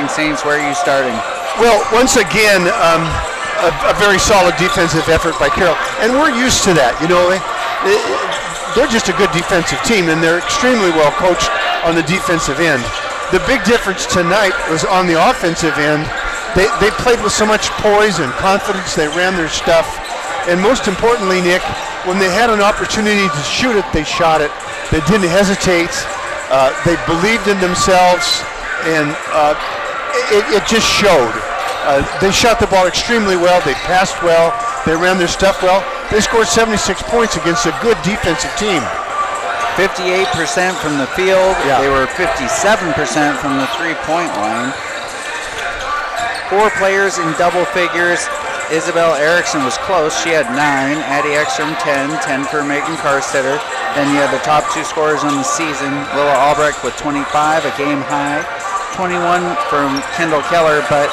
Fighting Saints, where are you starting? Well, once again, a very solid defensive effort by Carroll. And we're used to that. You know, they're just a good defensive team, and they're extremely well coached on the defensive end. The big difference tonight was on the offensive end. They played with so much poise and confidence. They ran their stuff. And most importantly, Nick, when they had an opportunity to shoot it, they shot it. They didn't hesitate. They believed in themselves, and it just showed. They shot the ball extremely well. They passed well. They ran their stuff well. They scored 76 points against a good defensive team. 58% from the field. Yeah. They were 57% from the three-point line. 4 players in double figures. Isabel Erickson was close. She had 9. Addie Ekstrom 10 for Megan Carstetter. Then you have the top 2 scorers on the season. Willa Albrecht with 25, a game high. 21 from Kendall Keller, but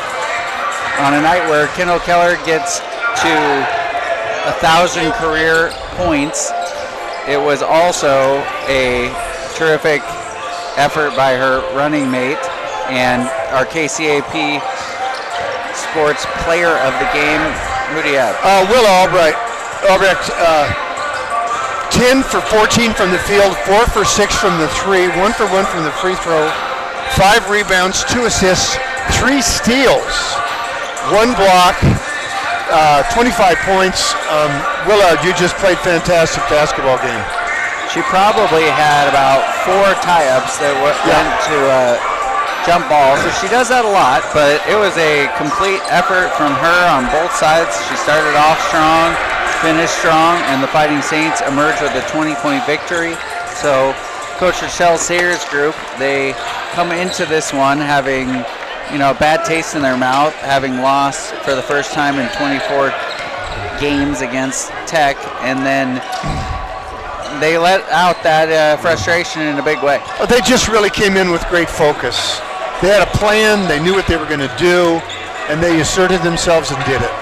on a night where Kendall Keller gets to 1,000 career points, it was also a terrific effort by her running mate and our KCAP Sports Player of the Game. Who do you have? Willa Albrecht, 10 for 14 from the field, 4 for 6 from the 3, 1 for 1 from the free throw, 5 rebounds, 2 assists, 3 steals, 1 block, 25 points. Willa, you just played fantastic basketball game. She probably had about 4 tie-ups that went to jump balls. So she does that a lot, but it was a complete effort from her on both sides. She started off strong, finished strong, and the Fighting Saints emerged with a 20-point victory. So Coach Relle Sers' group, they come into this one having, you know, a bad taste in their mouth, having lost for the first time in 24 games against Tech, and then they let out that frustration in a big way. They just really came in with great focus. They had a plan, they knew what they were going to do, and they asserted themselves and did it.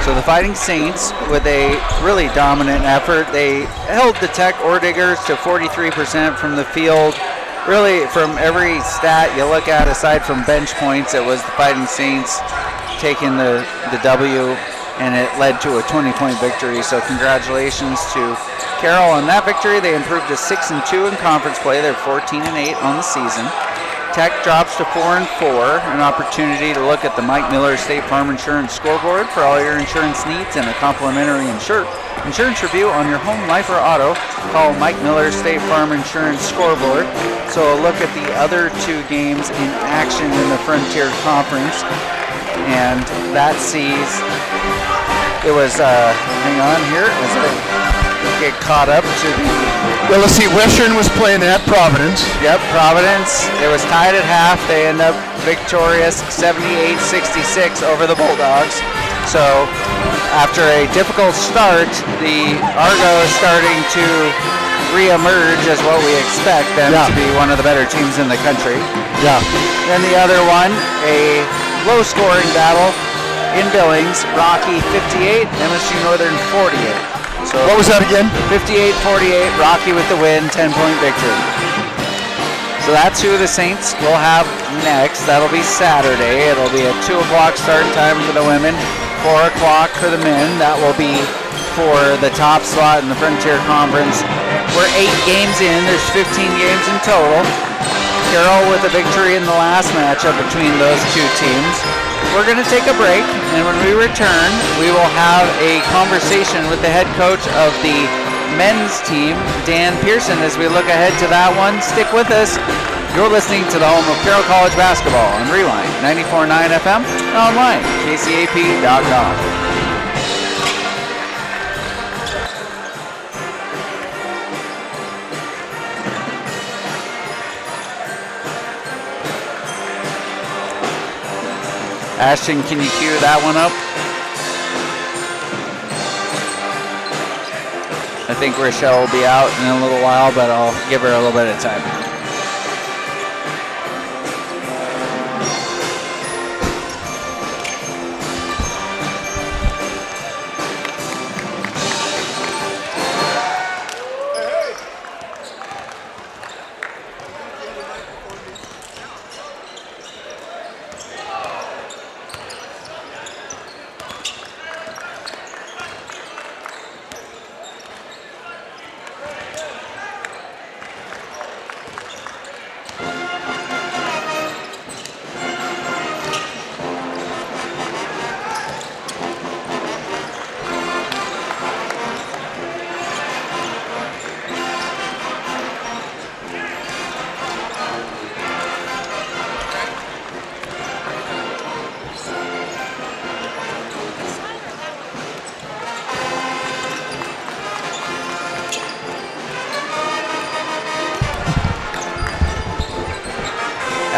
So the Fighting Saints, with a really dominant effort, they held the Tech Orediggers to 43% from the field. Really, from every stat you look at, aside from bench points, it was the Fighting Saints taking the W, and it led to a 20-point victory. So congratulations to Carroll on that victory. They improved to 6-2 in conference play. They're 14-8 on the season. Tech drops to 4-4, an opportunity to look at the Mike Miller State Farm Insurance scoreboard for all your insurance needs and a complimentary insurance review on your home, life, or auto. Call Mike Miller State Farm Insurance scoreboard. So a look at the other 2 games in action in the Frontier Conference, and that sees it was hang on here as I get caught up to the. Well, let's see. Western was playing at Providence. Yep, Providence. It was tied at half. They end up victorious 78-66 over the Bulldogs. So after a difficult start, the Argos starting to re-emerge as what we expect them to be one of the better teams in the country. Yeah. Then the other one, a low-scoring battle in Billings. Rocky 58, MSU Northern 48. So what was that again? 58-48, Rocky with the win, 10-point victory. So that's who the Saints will have next. That'll be Saturday. It'll be a 2 o'clock start time for the women, 4 o'clock for the men. That will be for the top slot in the Frontier Conference. We're 8 games in. There's 15 games in total. Carroll with a victory in the last matchup between those 2 teams. We're going to take a break, and when we return, we will have a conversation with the head coach of the men's team, Dan Pearson, as we look ahead to that one. Stick with us. You're listening to the home of Carroll College basketball on Rewind 94.9 FM and online, kcap.com. Ashton, can you cue that one up? I think Rochelle will be out in a little while, but I'll give her a little bit of time.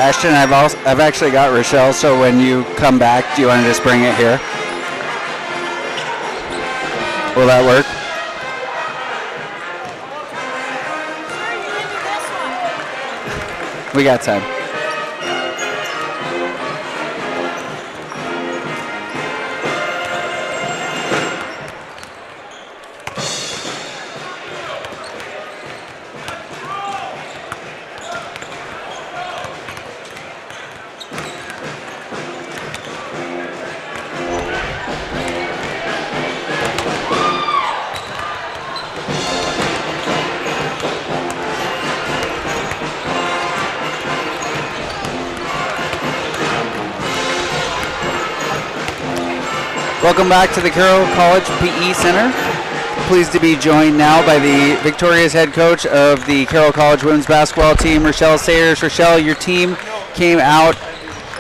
Ashton, I've actually got Rochelle, so when you come back, do you want to just bring it here? Will that work? We got time. Welcome back to the Carroll College PE Center. Pleased to be joined now by the victorious head coach of the Carroll College women's basketball team, Relle Sers. Relle, your team came out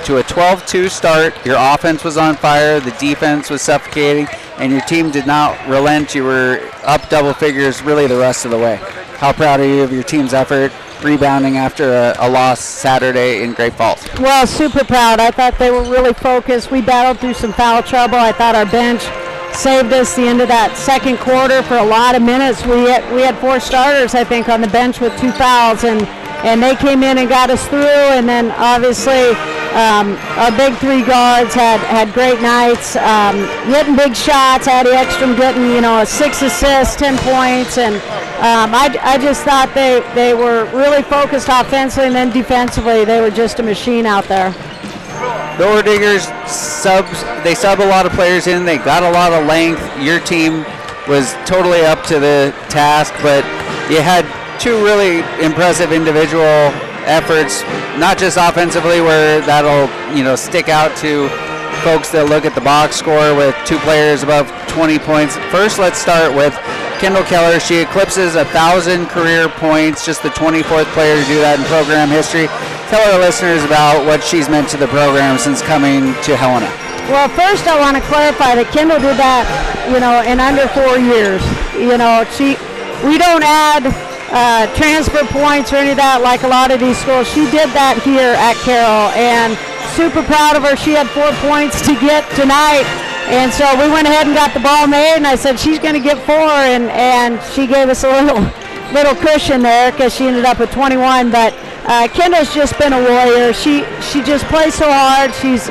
to a 12-2 start. Your offense was on fire, the defense was suffocating, and your team did not relent. You were up double figures really the rest of the way. How proud are you of your team's effort rebounding after a loss Saturday in Great Falls? Well, super proud. I thought they were really focused. We battled through some foul trouble. I thought our bench saved us the end of that second quarter for a lot of minutes. We had 4 starters, I think, on the bench with 2 fouls, and they came in and got us through. And then obviously our big 3 guards had great nights, hitting big shots. Addie Ekstrom getting 6 assists, 10 points, and I just thought they were really focused offensively, and then defensively they were just a machine out there. The Ordiggers they sub a lot of players in. They got a lot of length. Your team was totally up to the task, but you had 2 really impressive individual efforts, not just offensively, where that'll stick out to folks that look at the box score with 2 players above 20 points. First, let's start with Kendall Keller. She eclipses 1,000 career points, just the 24th player to do that in program history. Tell our listeners about what she's meant to the program since coming to Helena. Well, first I want to clarify that Kendall did that, in under 4 years. We don't add transfer points or any of that like a lot of these schools. She did that here at Carroll, and super proud of her. She had 4 points to get tonight. And so we went ahead and got the ball made, and I said she's going to get 4, and she gave us a little cushion there because she ended up with 21. But Kendall's just been a warrior. She just plays so hard. She's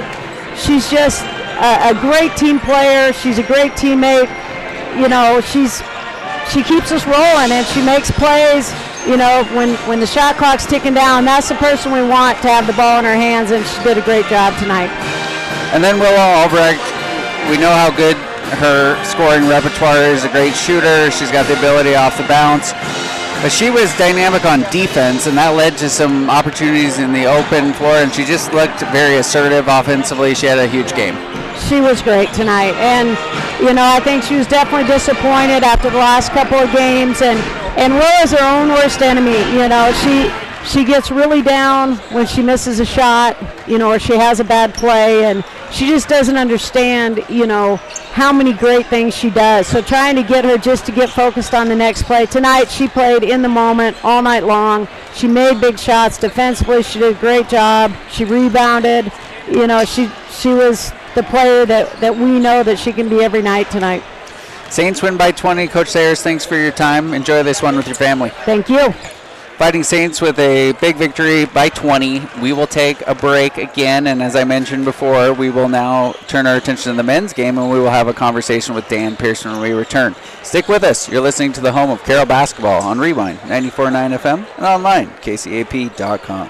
just a great team player. She's a great teammate. She keeps us rolling, and she makes plays. When the shot clock's ticking down, that's the person we want to have the ball in her hands, and she did a great job tonight. And then Willow Albrecht. We know how good her scoring repertoire is, a great shooter. She's got the ability off the bounce. But she was dynamic on defense, and that led to some opportunities in the open floor, and she just looked very assertive offensively. She had a huge game. She was great tonight. And, I think she was definitely disappointed after the last couple of games. And Willow's her own worst enemy. She gets really down when she misses a shot, or she has a bad play, and she just doesn't understand, how many great things she does. So trying to get her just to get focused on the next play. Tonight she played in the moment all night long. She made big shots defensively. She did a great job. She rebounded. She was the player that we know that she can be every night tonight. Saints win by 20. Coach Sayers, thanks for your time. Enjoy this one with your family. Thank you. Fighting Saints with a big victory by 20. We will take a break again, and as I mentioned before, we will now turn our attention to the men's game, and we will have a conversation with Dan Pearson when we return. Stick with us. You're listening to the home of Carroll basketball on Rewind 94.9 FM and online, kcap.com.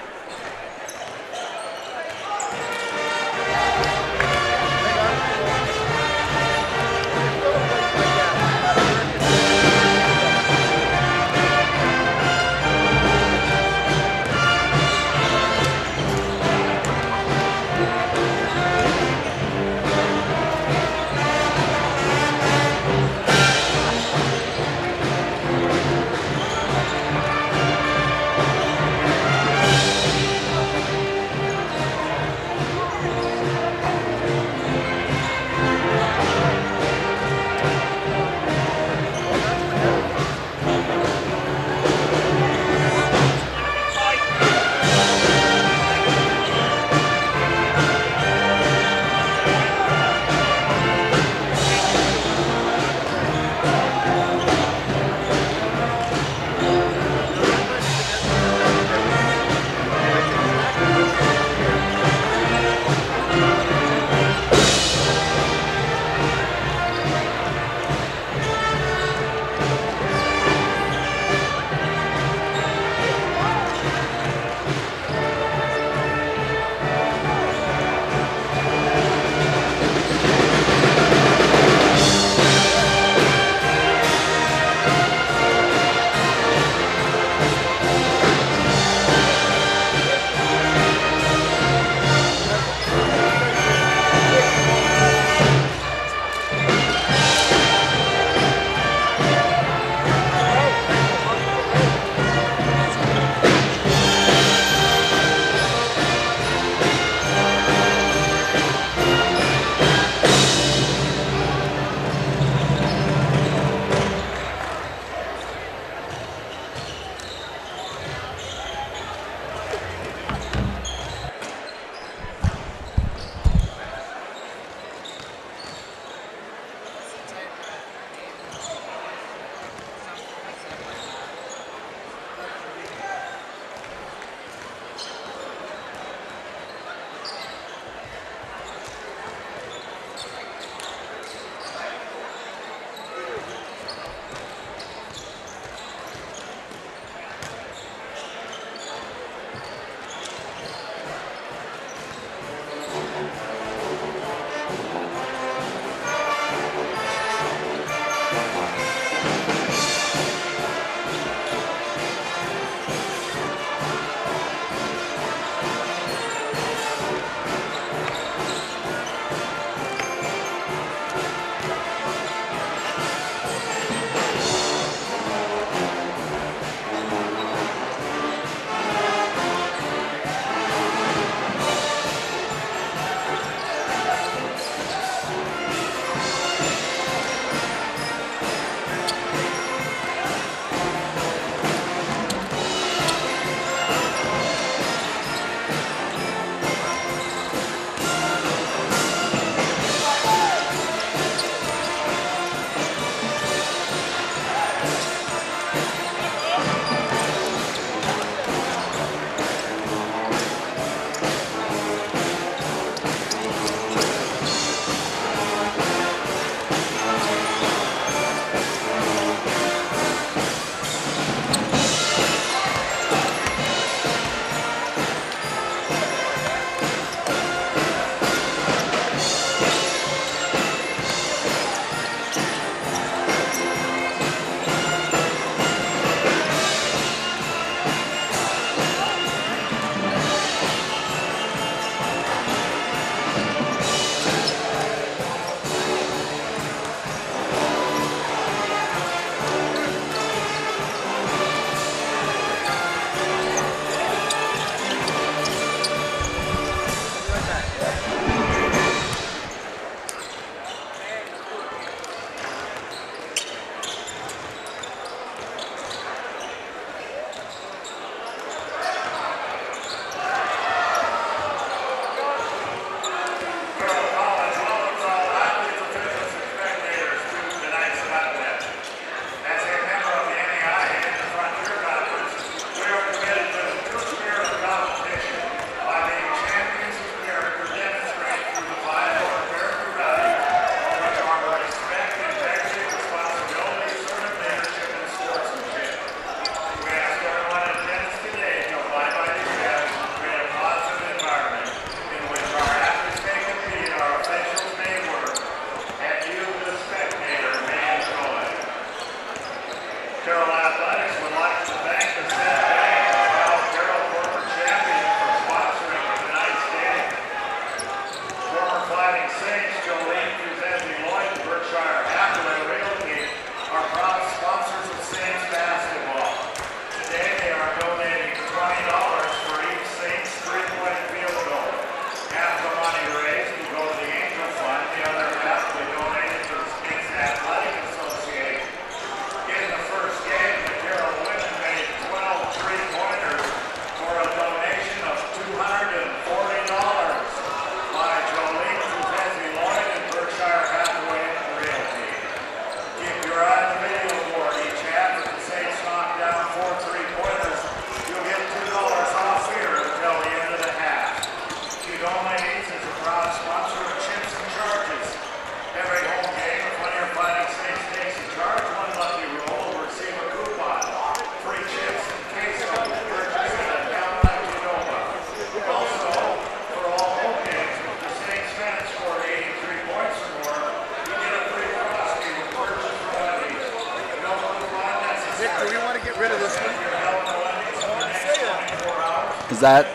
that?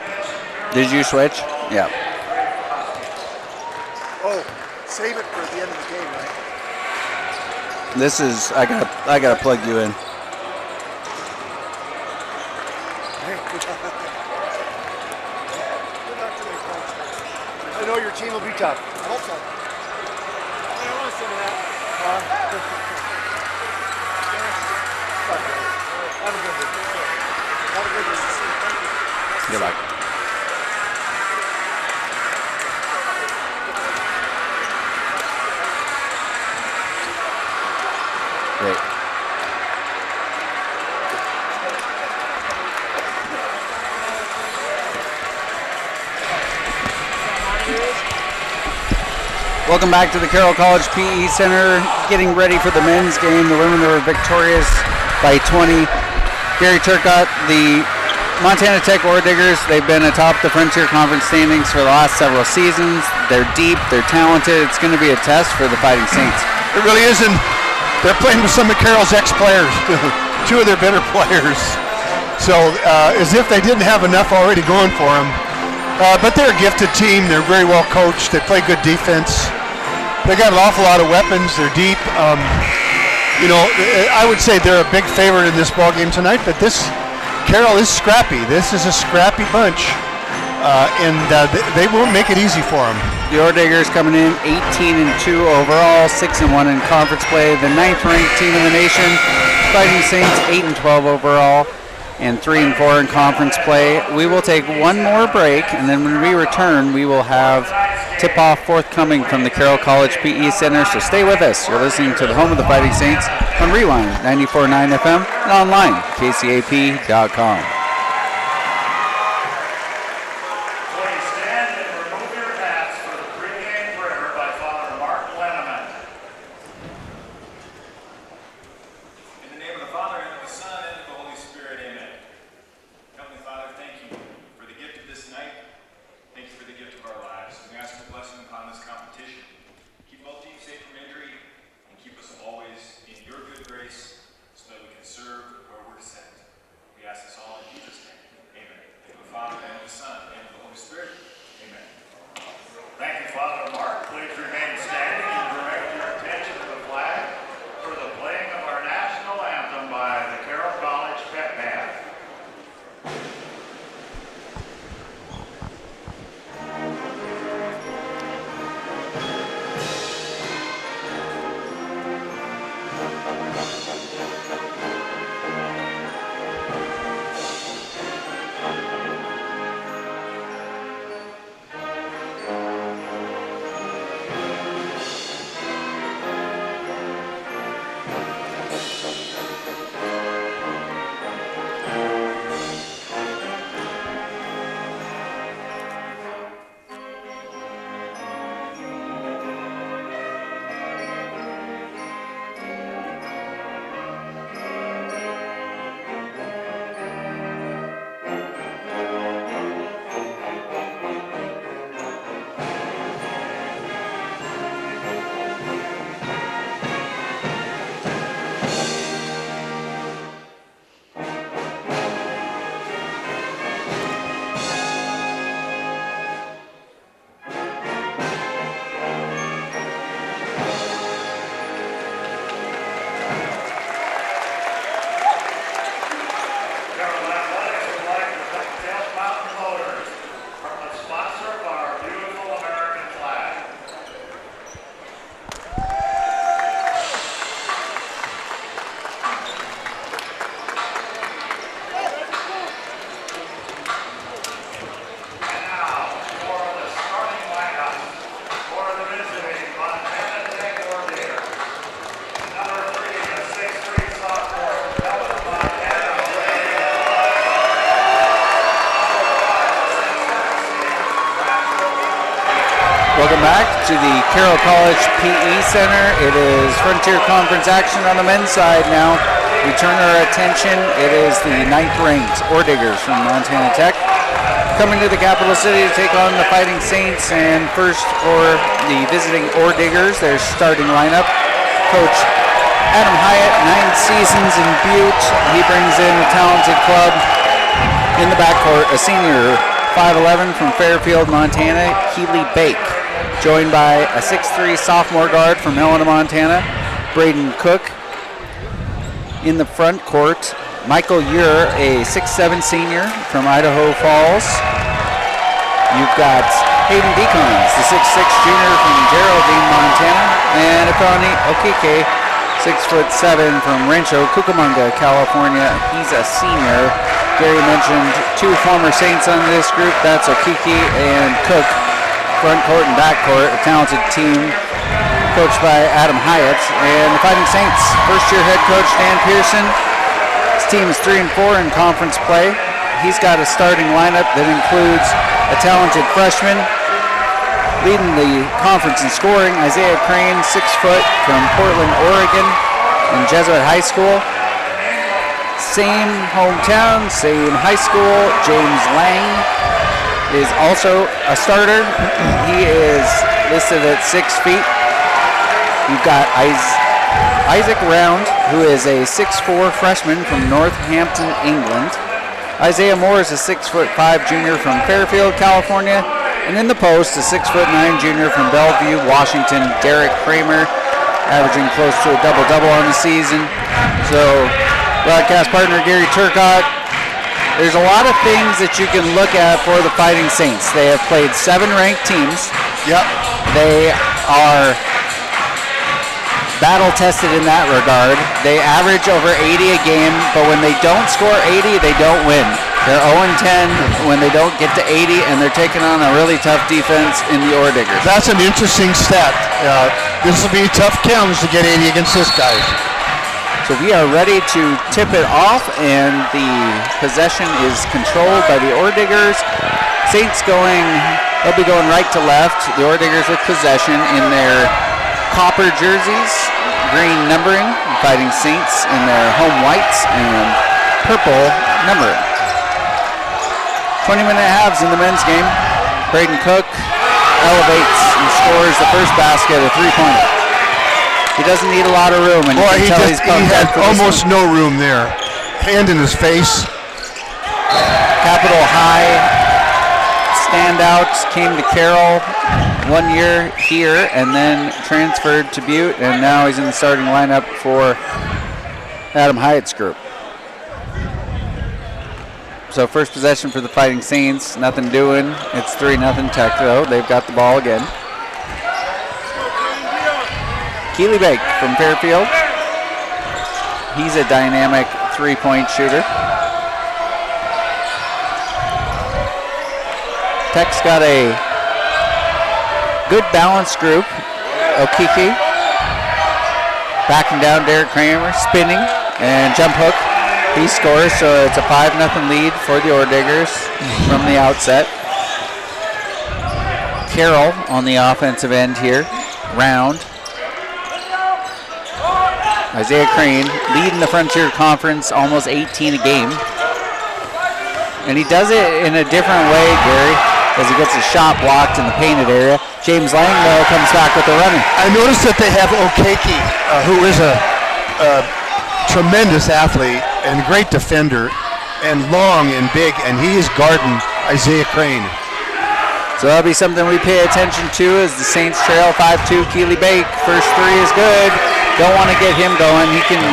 Did you switch? Yeah. Oh, save it for the end of the game, right? This is, I gotta plug you in. I know your team will be tough. I hope so. I want some of that. Have a good one. Have a good one. Good luck. Great. Welcome back to the Carroll College PE Center. Getting ready for the men's game. The women are victorious by 20. Gary Turcotte, the Montana Tech Ore Diggers, they've been atop the Frontier Conference standings for the last several seasons. They're deep, they're talented. It's going to be a test for the Fighting Saints. It really is, and they're playing with some of Carroll's ex-players, two of their better players. So as if they didn't have enough already going for them. But they're a gifted team. They're very well coached. They play good defense. They got an awful lot of weapons. They're deep. I would say they're a big favorite in this ball game tonight, but Carroll is scrappy. This is a scrappy bunch, and they won't make it easy for them. The Ore Diggers coming in 18-2 overall, 6-1 in conference play. The 9th-ranked team in the nation. Fighting Saints 8-12 overall, and 3-4 in conference play. We will take one more break, and then when we return, we will have tip-off forthcoming from the Carroll College PE Center. So stay with us. You're listening to the home of the Fighting Saints on Rewind 94.9 FM and online, kcap.com. Welcome back to the Carroll College PE Center. It is Frontier Conference action on the men's side now. We turn our attention. It is the 9th-ranked Ore Diggers from Montana Tech coming to the capital city to take on the Fighting Saints. And first for the visiting Ore Diggers, their starting lineup. Coach Adam Hyatt, 9 seasons in Butte. He brings in a talented club. In the backcourt, a senior, 5'11", from Fairfield, Montana, Keely Bake, joined by a 6'3" sophomore guard from Helena, Montana, Braden Cook. In the front court, Michael Ure, a 6'7" senior from Idaho Falls. You've got Hayden Beacons, the 6'6" junior from Geraldine, Montana, and Akani Okike, 6'7" from Rancho Cucamonga, California. He's a senior. Gary mentioned two former Saints on this group. That's Okike and Cook. Front court and back court, a talented team coached by Adam Hyatt. And the Fighting Saints, first-year head coach Dan Pearson. His team is 3-4 in conference play. He's got a starting lineup that includes a talented freshman leading the conference in scoring, Isaiah Crane, 6 foot, from Portland, Oregon, in Jesuit High School. Same hometown, same high school. James Lang is also a starter. He is listed at 6 feet. You've got Isaac Round, who is a 6'4" freshman from Northampton, England. Isaiah Moore is a 6'5" junior from Fairfield, California. And in the post, a 6'9" junior from Bellevue, Washington, Derek Kramer, averaging close to a double-double on the season. So, broadcast partner Gary Turcotte, there's a lot of things that you can look at for the Fighting Saints. They have played 7 ranked teams. Yep. They are battle-tested in that regard. They average over 80 a game, but when they don't score 80, they don't win. They're 0-10 when they don't get to 80, and they're taking on a really tough defense in the Orediggers. That's an interesting stat. This will be tough challenge to get 80 against this guy. So we are ready to tip it off, and the possession is controlled by the Orediggers. Saints they'll be going right to left. The Orediggers with possession in their copper jerseys, green numbering. Fighting Saints in their home whites and purple numbering. 20-minute halves in the men's game. Braden Cook elevates and scores the first basket, a 3-pointer. He doesn't need a lot of room, and he had almost no room there. Hand in his face. Capital High standouts came to Carroll 1 year here and then transferred to Butte, and now he's in the starting lineup for Adam Hyatt's group. So first possession for the Fighting Saints, nothing doing. It's 3-0 Tech though. They've got the ball again. Keely Bake from Fairfield. He's a dynamic 3-point shooter. Tech's got a good balanced group. Okike backing down Derek Kramer, spinning, and jump hook. He scores, so it's a 5-0 lead for the Orediggers from the outset. Carroll on the offensive end here. Round. Isaiah Crane leading the Frontier Conference, almost 18 a game. And he does it in a different way, Gary, as he gets a shot blocked in the painted area. James Lang, though, comes back with the running. I noticed that they have Okeke, who is a tremendous athlete and great defender, and long and big, and he is guarding Isaiah Crane. So that'll be something we pay attention to as the Saints trail 5-2. Keely Bake, first three is good. Don't want to get him going. He can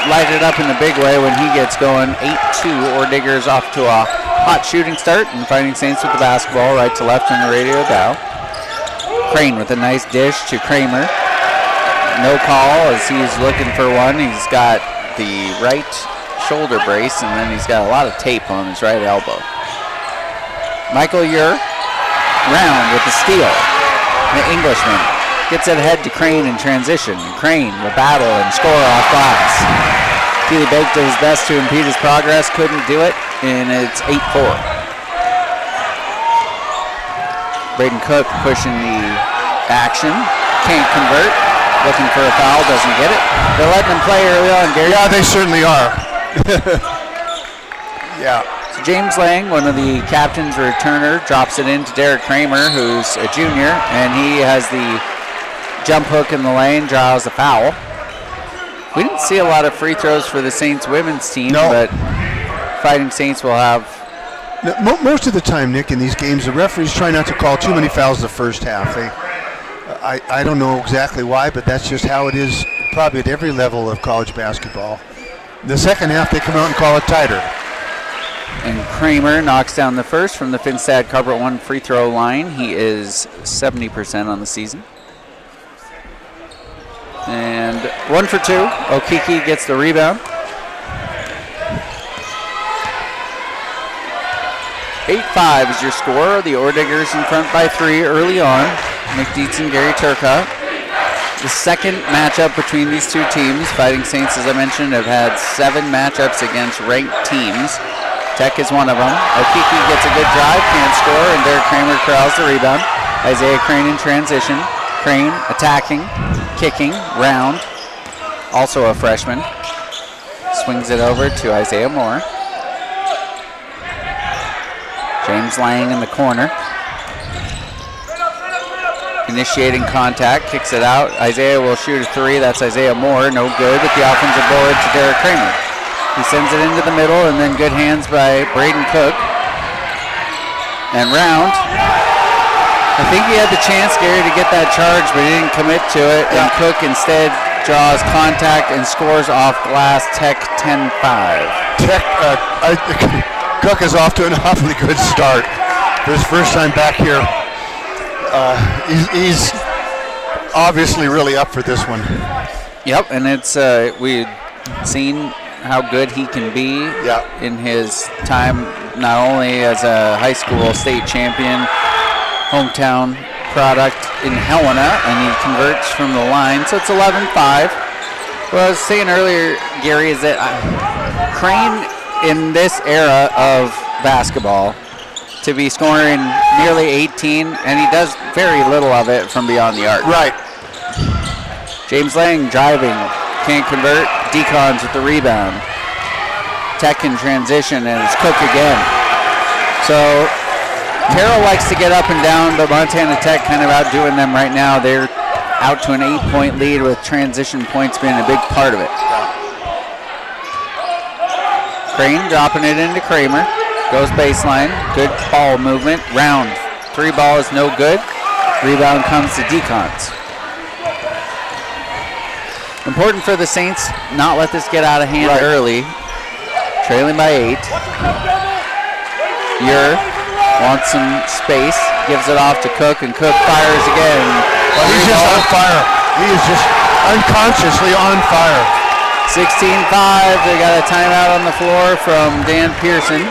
light it up in a big way when he gets going. 8-2, Orediggers off to a hot shooting start, and Fighting Saints with the basketball right to left on the radio dial. Crane with a nice dish to Kramer. No call as he's looking for one. He's got the right shoulder brace, and then he's got a lot of tape on his right elbow. Michael Ure, Round with the steal. The Englishman gets it ahead to Crane in transition. Crane will battle and score off glass. Keely Bake did his best to impede his progress, couldn't do it, and it's 8-4. Braden Cook pushing the action, can't convert. Looking for a foul, doesn't get it. They're letting him play early on, Gary. Yeah, they certainly are. Yeah. So James Lang, one of the captains, returner, drops it into Derek Kramer, who's a junior, and he has the jump hook in the lane, draws a foul. We didn't see a lot of free throws for the Saints women's team, but Fighting Saints will have Most of the time, Nick, in these games, the referees try not to call too many fouls the first half. I don't know exactly why, but that's just how it is probably at every level of college basketball. The second half, they come out and call it tighter. And Kramer knocks down the first from the Finstad Carpet 1 free throw line. He is 70% on the season. And 1 for 2. Okiki gets the rebound. 8-5 is your score. The Orediggers in front by 3 early on. Nick Dietz and Gary Turcotte. The second matchup between these two teams, Fighting Saints, as I mentioned, have had 7 matchups against ranked teams. Tech is one of them. Okiki gets a good drive, can't score, and Derek Kramer corrals the rebound. Isaiah Crane in transition. Crane attacking, kicking, round. Also a freshman. Swings it over to Isaiah Moore. James Lang in the corner. Initiating contact, kicks it out. Isaiah will shoot a 3. That's Isaiah Moore. No good at the offensive board to Derek Kramer. He sends it into the middle, and then good hands by Braden Cook. And round. I think he had the chance, Gary, to get that charge, but he didn't commit to it. And Cook instead draws contact and scores off glass. Tech 10-5. Cook is off to an awfully good start for his first time back here. He's obviously really up for this one. Yep, and it's we've seen how good he can be in his time, not only as a high school state champion, hometown product in Helena, and he converts from the line. So it's 11-5. What I was saying earlier, Gary, is that Crane in this era of basketball to be scoring nearly 18, and he does very little of it from beyond the arc. Right. James Lang driving, can't convert. Decons with the rebound. Tech in transition, and it's Cook again. So Carroll likes to get up and down, but Montana Tech kind of outdoing them right now. They're out to an 8-point lead with transition points being a big part of it. Crane dropping it into Kramer. Goes baseline. Good ball movement. Round. 3 ball is no good. Rebound comes to Decons. Important for the Saints not let this get out of hand early. Trailing by 8. Ure wants some space. Gives it off to Cook, and Cook fires again. Well, he's just on fire. He is just unconsciously on fire. 16-5. They got a timeout on the floor from Dan Pearson.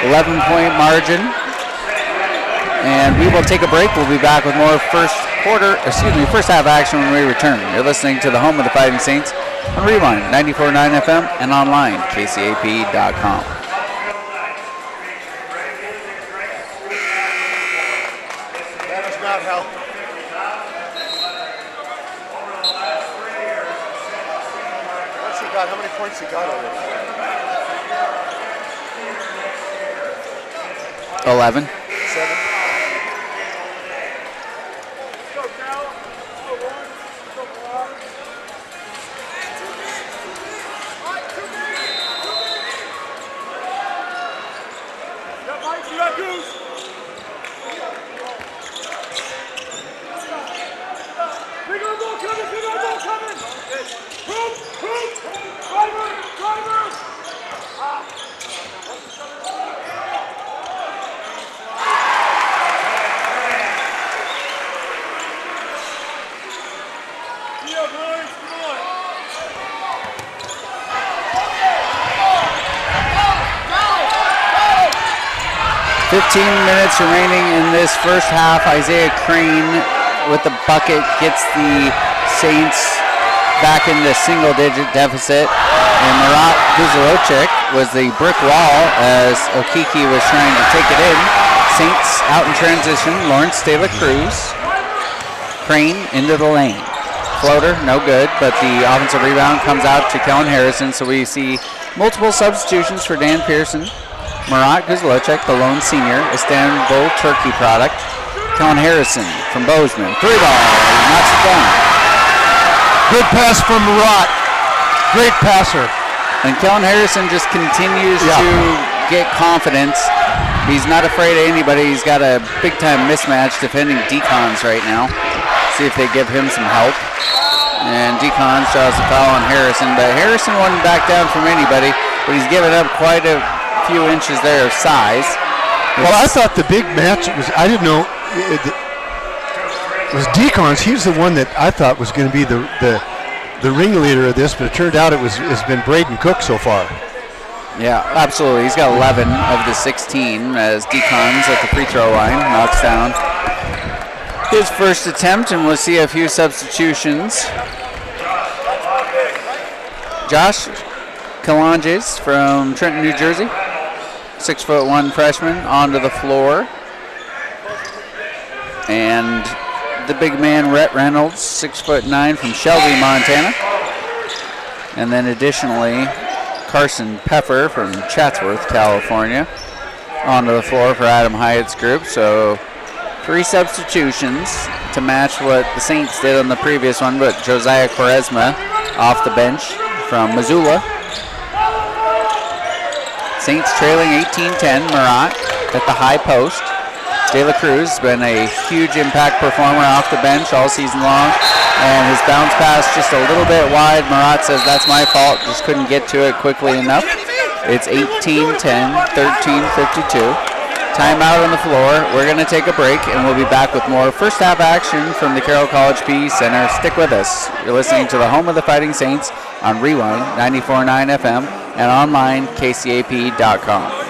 11-point margin. And we will take a break. We'll be back with more first half action when we return. You're listening to the home of the Fighting Saints on Rewind 94.9 FM and online, kcap.com. That does not help. What's he got? How many points he got already? 11. 7. Minutes remaining in this first half. Isaiah Crane with the bucket gets the Saints back in the single-digit deficit. And Marat Guzarocek was the brick wall as Okiki was trying to take it in. Saints out in transition. Lawrence De La Cruz. Crane into the lane. Floater, no good, but the offensive rebound comes out to Kellen Harrison. So we see multiple substitutions for Dan Pearson. Marat Guzlocek, the lone senior, Istanbul Turkey product. Kellen Harrison from Bozeman. 3 ball, knocks it down. Good pass from Marat. Great passer. And Kellen Harrison just continues to get confidence. He's not afraid of anybody. He's got a big-time mismatch defending Decons right now. See if they give him some help. And Decons draws the foul on Harrison, but Harrison wasn't back down from anybody, but he's given up quite a few inches there of size. Well, I thought the big match was, I didn't know, it was Decons. He was the one that I thought was going to be the ringleader of this, but it turned out it's been Braden Cook so far. Yeah, absolutely. He's got 11 of the 16 as Decons at the free throw line knocks down his first attempt, and we'll see a few substitutions. Josh Kalanges from Trenton, New Jersey, 6'1" freshman, onto the floor. And the big man, Rhett Reynolds, 6'9" from Shelby, Montana. And then additionally, Carson Peffer from Chatsworth, California, onto the floor for Adam Hyatt's group. So 3 substitutions to match what the Saints did on the previous one, but Josiah Quaresma off the bench from Missoula. Saints trailing 18-10. Murat at the high post. De La Cruz has been a huge impact performer off the bench all season long, and his bounce pass just a little bit wide. Murat says, that's my fault, just couldn't get to it quickly enough. It's 18-10, 13-52. Timeout on the floor. We're going to take a break, and we'll be back with more first half action from the Carroll College PE Center. Stick with us. You're listening to the home of the Fighting Saints on Rewind 94.9 FM and online kcap.com.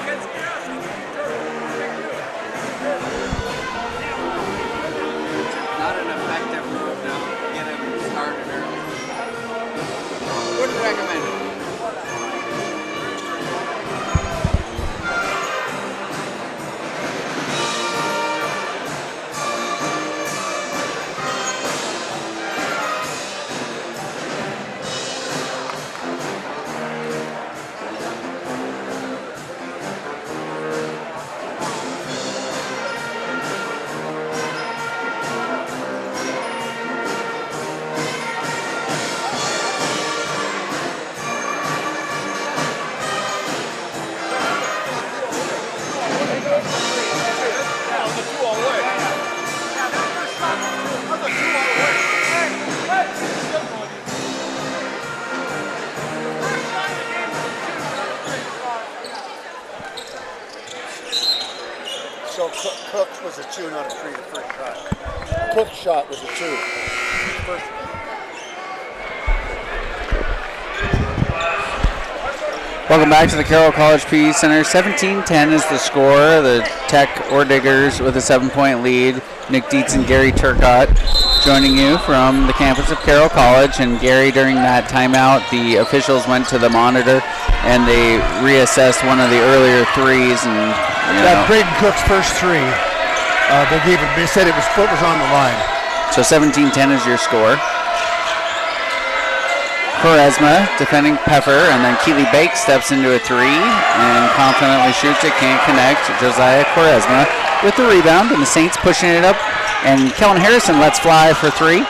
So Cook was a 2, not a 3 the first shot. Cook's shot was a 2. First. Welcome back to the Carroll College PE Center. 17-10 is the score. The Tech Orediggers with a 7-point lead. Nick Dietz and Gary Turcott joining you from the campus of Carroll College. And Gary, during that timeout, the officials went to the monitor and they reassessed one of the earlier threes. And Braden Cook's first 3. They said foot was on the line. So 17-10 is your score. Quaresma defending Peffer, and then Keely Bake steps into a 3 and confidently shoots it, can't connect. Josiah Quaresma with the rebound, and the Saints pushing it up, and Kellen Harrison lets fly for 3.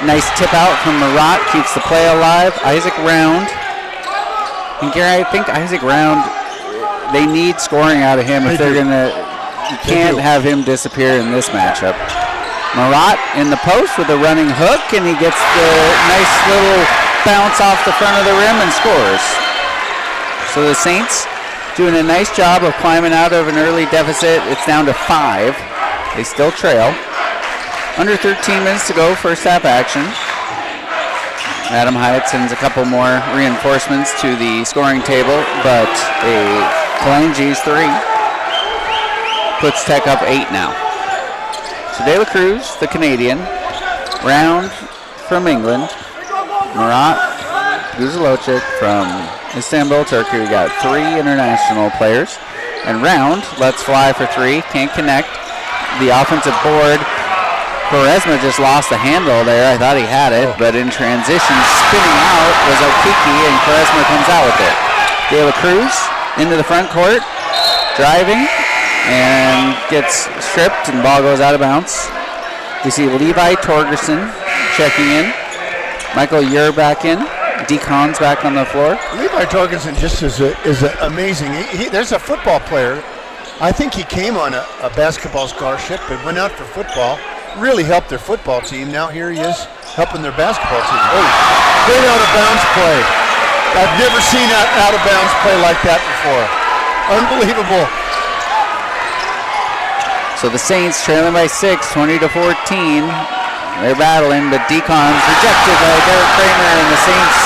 Nice tip out from Murat, keeps the play alive. Isaac Round, and Gary, I think Isaac Round, they need scoring out of him if they're gonna. You can't have him disappear in this matchup. Murat in the post with a running hook, and he gets the nice little bounce off the front of the rim and scores. So the Saints doing a nice job of climbing out of an early deficit. It's down to 5. They still trail. Under 13 minutes to go, first half action. Adam Hyatt sends a couple more reinforcements to the scoring table, but a Kalanges 3 puts Tech up 8 now. So De La Cruz, the Canadian, Round from England, Murat Guzalocic from Istanbul, Turkey. We got 3 international players. And Round lets fly for 3, can't connect. The offensive board, Quaresma just lost the handle there. I thought he had it, but in transition, spinning out was Okiki, and Quaresma comes out with it. De La Cruz into the front court, driving, and gets stripped, and ball goes out of bounds. We see Levi Torgerson checking in. Michael Ure back in. Decon's back on the floor. Levi Torgerson just is amazing. There's a football player. I think he came on a basketball scholarship, but went out for football. Really helped their football team. Now here he is helping their basketball team. Oh, great out of bounds play. I've never seen an out of bounds play like that before. Unbelievable. So the Saints trailing by 6, 20-14. They're battling, but Decon's rejected by Derek Kramer, and the Saints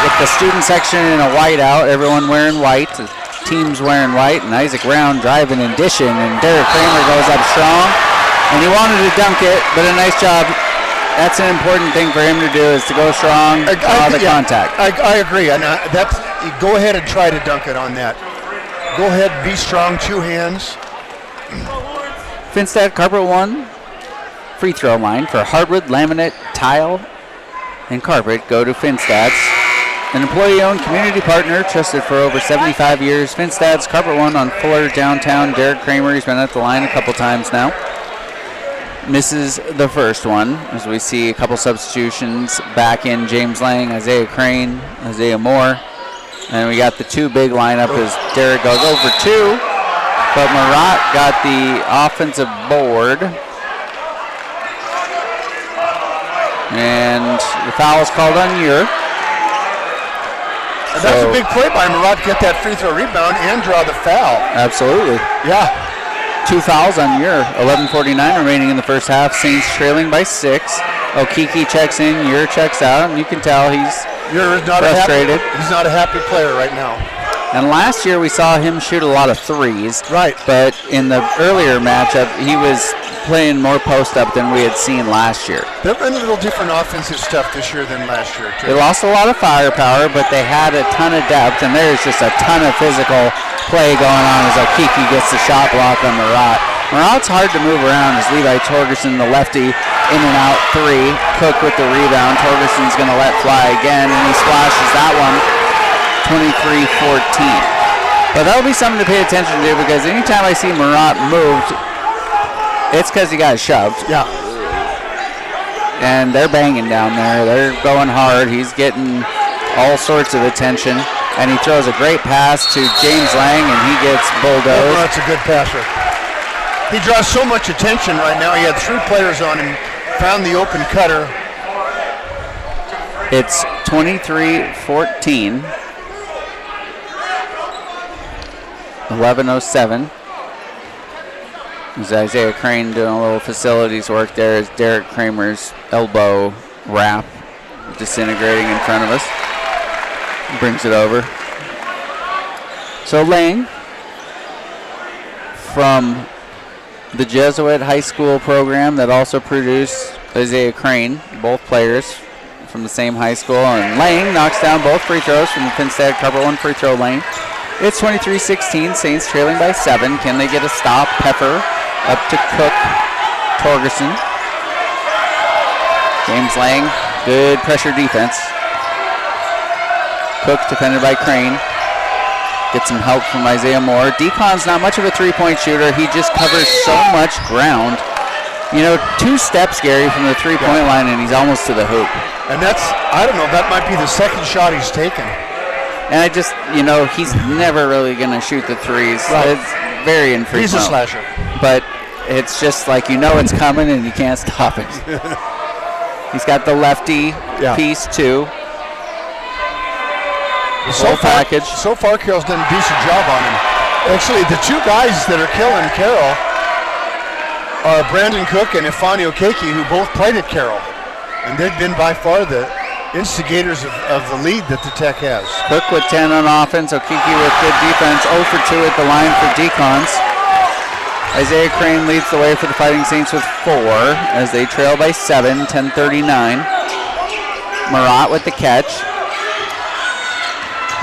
with the student section in a whiteout, everyone wearing white, the team's wearing white, and Isaac Brown driving and dishing, and Derek Kramer goes up strong, and he wanted to dunk it, but a nice job. That's an important thing for him to do, is to go strong, draw the contact. I agree, and go ahead and try to dunk it on that. Go ahead, be strong, 2 hands. Finstad Carpet 1 free throw line for hardwood, laminate, tile, and carpet go to Finstad's. An employee-owned community partner, trusted for over 75 years. Finstad's Carpet 1 on Fuller downtown. Derek Kramer, he's been at the line a couple times now. Misses the first one, as we see a couple substitutions back in. James Lang, Isaiah Crane, Isaiah Moore. And we got the 2 big lineup as Derek goes over 2. But Marat got the offensive board. And the foul is called on Ure. That's a big play by Marat to get that free throw rebound and draw the foul. Absolutely. Yeah. 2 fouls on Ure. 11:49 remaining in the first half. Saints trailing by 6. Okiki checks in, Ure checks out, and you can tell he's frustrated. He's not a happy player right now. And last year we saw him shoot a lot of threes. Right. But in the earlier matchup, he was playing more post-up than we had seen last year. They've been a little different offensive stuff this year than last year, too. They lost a lot of firepower, but they had a ton of depth, and there's just a ton of physical play going on as Okiki gets the shot block on Marat. Marat's hard to move around as Levi Torgerson, the lefty, in and out 3. Cook with the rebound. Torgerson's going to let fly again, and he splashes that one. 23-14. But that'll be something to pay attention to, because anytime I see Marat moved, it's because he got shoved. Yeah. And they're banging down there. They're going hard. He's getting all sorts of attention. And he throws a great pass to James Lang, and he gets bulldozed. Marat's a good passer. He draws so much attention right now. He had 3 players on him, found the open cutter. It's 23-14. 11:07. There's Isaiah Crane doing a little facilities work there as Derek Kramer's elbow wrap disintegrating in front of us. Brings it over. So Lang from the Jesuit high school program that also produced Isaiah Crane, both players from the same high school, and Lang knocks down both free throws from the Finstad Carpet 1 free throw lane. It's 23-16, Saints trailing by 7. Can they get a stop? Pepper up to Cook, Torgerson. James Lang, good pressure defense. Cook defended by Crane. Get some help from Isaiah Moore. Decon's not much of a three-point shooter. He just covers so much ground. You know, 2 steps, Gary, from the three-point line, and he's almost to the hoop. And that's, I don't know, that might be the second shot he's taken. And I just, you know, he's never really going to shoot the threes. Right. It's very infrequent. He's a slasher. But it's just like, you know it's coming and you can't stop it. He's got the lefty piece, too. So far, Carroll's done a decent job on him. Actually, the 2 guys that are killing Carroll are Brandon Cook and Ifeanyi Okeke, who both played at Carroll. And they've been by far the instigators of the lead that the Tech has. Cook with 10 on offense, Okeke with good defense, 0 for 2 at the line for Decons. Isaiah Crane leads the way for the Fighting Saints with 4 as they trail by 7, 10:39. Marat with the catch.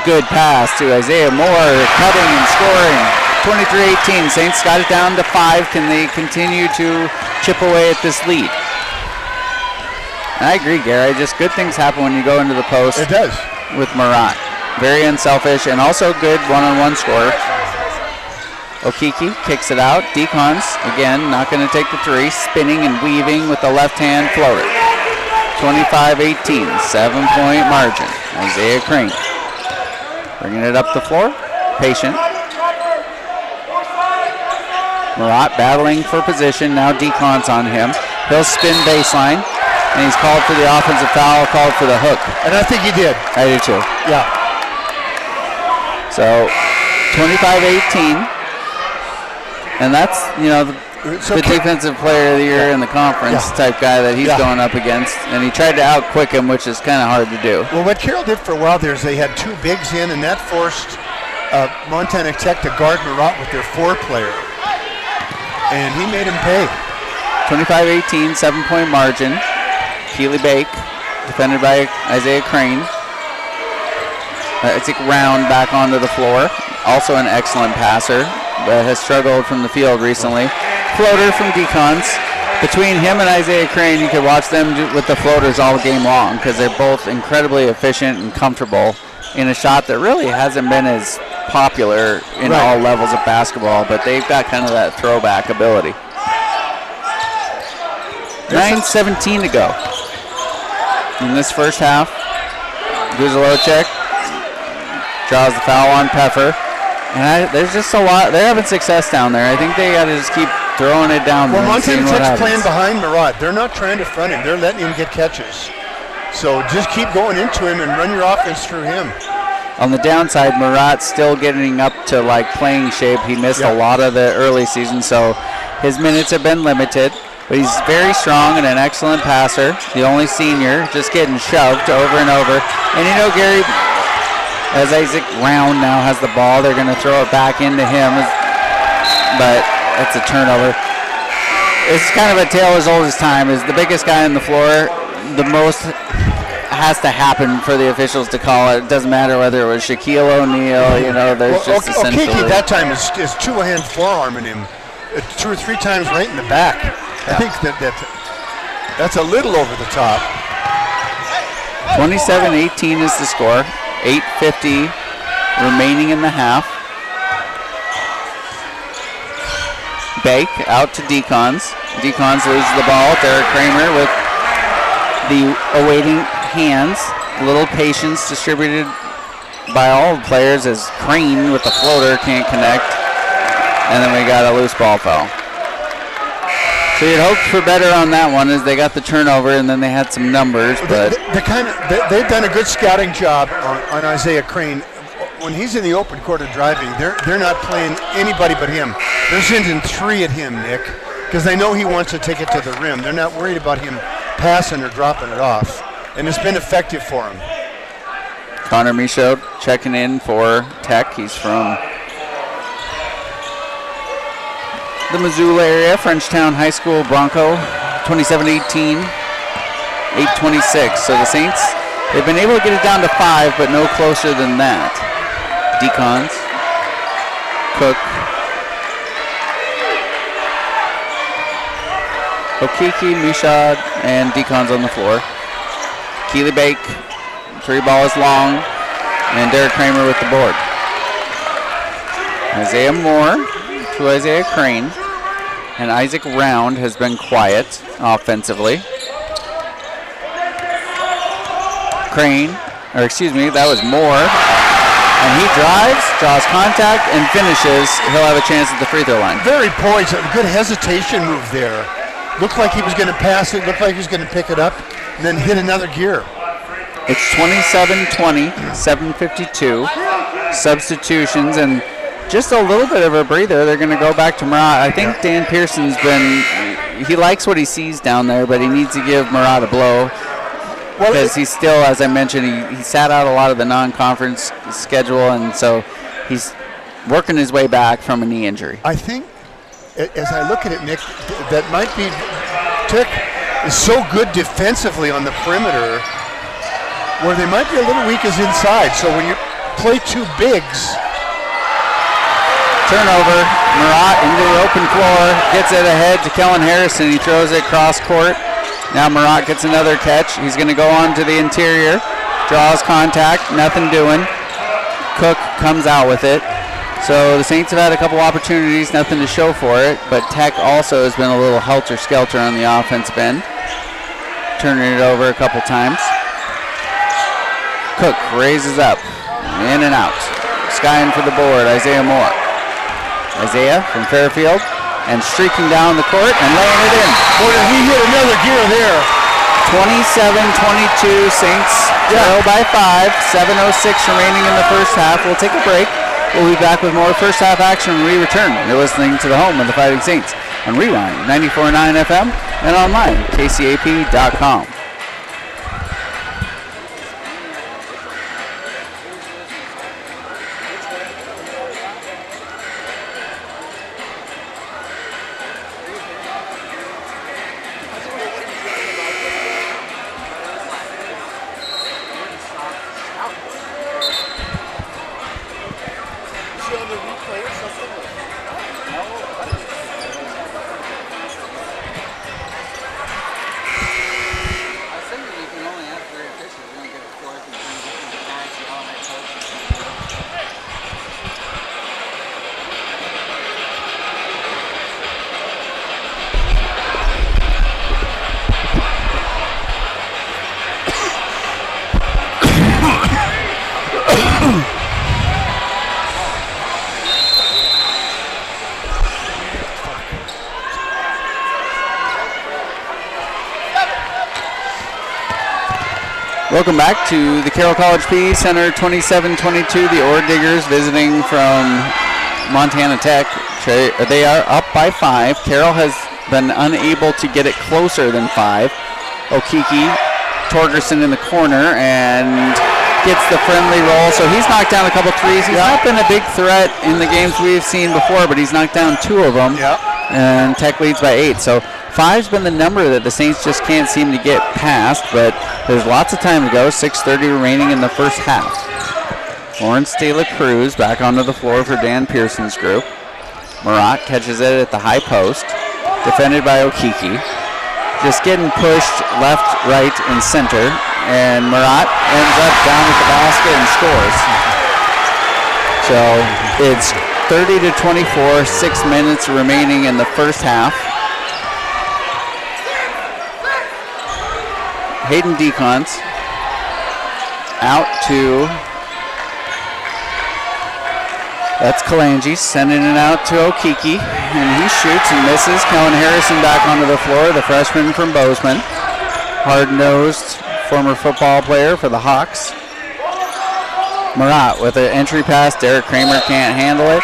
Good pass to Isaiah Moore, cutting and scoring. 23-18, Saints got it down to 5. Can they continue to chip away at this lead? I agree, Gary. Just good things happen when you go into the post. It does. With Marat. Very unselfish and also good one-on-one scorer. Okeke kicks it out. Decons, again, not going to take the 3. Spinning and weaving with the left hand floater. 25-18, 7-point margin. Isaiah Crane bringing it up the floor, patient. Murat battling for position, now Decon's on him. He'll spin baseline, and he's called for the offensive foul, called for the hook. And I think he did. I do too. Yeah. So 25-18, and that's, the defensive player of the year in the conference type guy that he's going up against, and he tried to outquick him, which is kind of hard to do. Well, what Carroll did for a while there is they had two bigs in, and that forced Montana Tech to guard Murat with their 4-player, and he made him pay. 25-18, 7-point margin. Keely Bake, defended by Isaiah Crane. Isaac Round back onto the floor, also an excellent passer, but has struggled from the field recently. Floater from Decon's. Between him and Isaiah Crane, you could watch them with the floaters all game long because they're both incredibly efficient and comfortable in a shot that really hasn't been as popular in all levels of basketball, but they've got kind of that throwback ability. 9:17 to go in this first half. Guzalocek draws the foul on Peffer. And there's just a lot. They're having success down there. I think they got to just keep throwing it down there. Well, Montana Tech's playing behind Murat. They're not trying to front him. They're letting him get catches. So just keep going into him and run your offense through him. On the downside, Murat's still getting up to playing shape. He missed a lot of the early season, so his minutes have been limited. But he's very strong and an excellent passer. The only senior, just getting shoved over and over. And Gary, as Isaac Round now has the ball, they're going to throw it back into him, but that's a turnover. It's kind of a tale as old as time. Is the biggest guy on the floor, the most has to happen for the officials to call it. It doesn't matter whether it was Shaquille O'Neal, there's just essentially... Okeke that time is two-hand forearming him 2 or 3 times right in the back. I think that's a little over the top. 27-18 is the score. 8:50 remaining in the half. Bake out to Decon's. Decon's loses the ball. Derek Kramer with the awaiting hands. A little patience distributed by all the players as Crane with the floater can't connect. And then we got a loose ball foul. So you'd hoped for better on that one as they got the turnover and then they had some numbers. But they've done a good scouting job on Isaiah Crane. When he's in the open court and driving, they're not playing anybody but him. They're sending 3 at him, Nick, because they know he wants to take it to the rim. They're not worried about him passing or dropping it off. And it's been effective for him. Connor Michaud checking in for Tech. He's from the Missoula area, Frenchtown High School Bronco, 27-18, 8:26. So the Saints, they've been able to get it down to 5, but no closer than that. Decon's, Cook, Okeke, Michaud, and Decon's on the floor. Keely Bake, 3 ball is long, and Derek Kramer with the board. Isaiah Moore to Isaiah Crane, and Isaac Round has been quiet offensively. That was Moore, and he draws contact, and finishes. He'll have a chance at the free throw line. Very poised, a good hesitation move there. Looked like he was going to pass it, looked like he was going to pick it up, and then hit another gear. It's 27-20, 7:52. Substitutions, and just a little bit of a breather. They're going to go back to Murat. I think Dan Pearson's he likes what he sees down there, but he needs to give Murat a blow because he's still, as I mentioned, he sat out a lot of the non-conference schedule, and so he's working his way back from a knee injury. I think, as I look at it, Nick, that might be Tech is so good defensively on the perimeter where they might be a little weak as inside. So when you play 2 bigs, turnover, Murat into the open floor, gets it ahead to Kellen Harrison. He throws it cross court. Now Murat gets another catch. He's going to go on to the interior, draws contact, nothing doing. Cook comes out with it. So the Saints have had a couple opportunities, nothing to show for it, but Tech also has been a little helter-skelter on the offensive end. turning it over a couple times. Cook raises up, in and out. Skying for the board, Isaiah Moore. Isaiah from Fairfield, and streaking down the court and laying it in. Boy, did he hit another gear there. 27-22, Saints trail by 5. 7:06 remaining in the first half. We'll take a break. We'll be back with more first half action when we return. You're listening to the home of the Fighting Saints on Rewind 94.9 FM and online, kcap.com. Welcome back to the Carroll College PE Center, 27-22. The Ore Diggers visiting from Montana Tech. They are up by 5. Carroll has been unable to get it closer than 5. Okiki, Torgerson in the corner and gets the friendly roll. So he's knocked down a couple threes. He's not been a big threat in the games we've seen before, but he's knocked down 2 of them. And Tech leads by 8. So 5's been the number that the Saints just can't seem to get past, but there's lots of time to go. 6:30 remaining in the first half. Lawrence De La Cruz back onto the floor for Dan Pearson's group. Murat catches it at the high post, defended by Okiki. Just getting pushed left, right, and center, and Murat ends up down at the basket and scores. So it's 30-24, 6 minutes remaining in the first half. Hayden Decons out to, that's Kalangi, sending it out to Okiki, and he shoots and misses. Kellen Harrison back onto the floor, the freshman from Bozeman. Hard-nosed former football player for the Hawks. Murat with an entry pass. Derek Kramer can't handle it.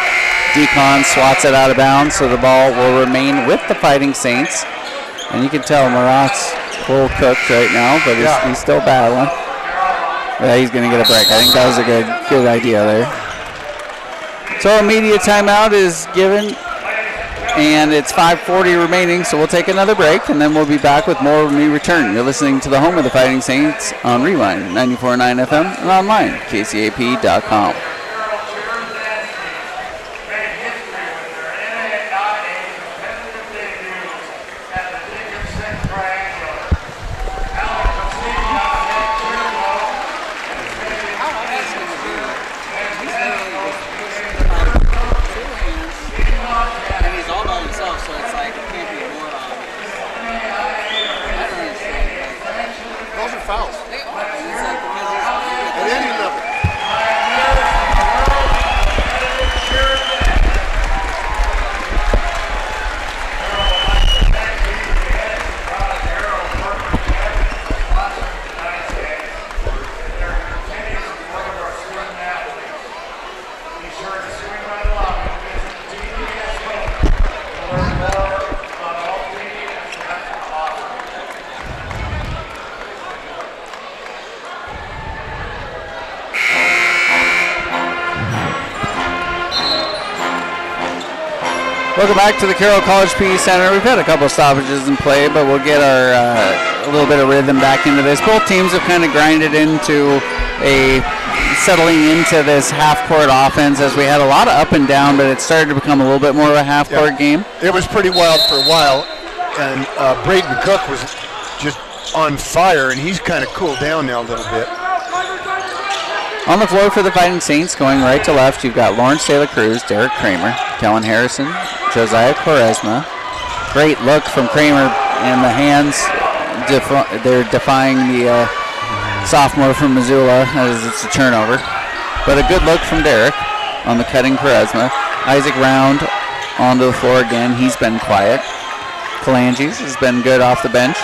Decon swats it out of bounds, so the ball will remain with the Fighting Saints. And you can tell Murat's full cooked right now, but he's still battling. Yeah, he's going to get a break. I think that was a good idea there. So immediate timeout is given, and it's 5:40 remaining, so we'll take another break, and then we'll be back with more when we return. You're listening to the home of the Fighting Saints on Rewind 94.9 FM and online, kcap.com. Welcome back to the Carroll College PE Center. We've had a couple of stoppages in play, but we'll get our a little bit of rhythm back into this. Both teams have kind of grinded into settling into this half-court offense as we had a lot of up and down, but it started to become a little bit more of a half-court game. It was pretty wild for a while, and Braden Cook was just on fire, and he's kind of cooled down now a little bit. On the floor for the Fighting Saints, going right to left, you've got Lawrence De La Cruz, Derek Kramer, Kellen Harrison, Josiah Quaresma. Great look from Kramer in the hands, they're defying the sophomore from Missoula as it's a turnover. But a good look from Derek on the cutting charisma. Isaac Round onto the floor again. He's been quiet. Kalanges has been good off the bench.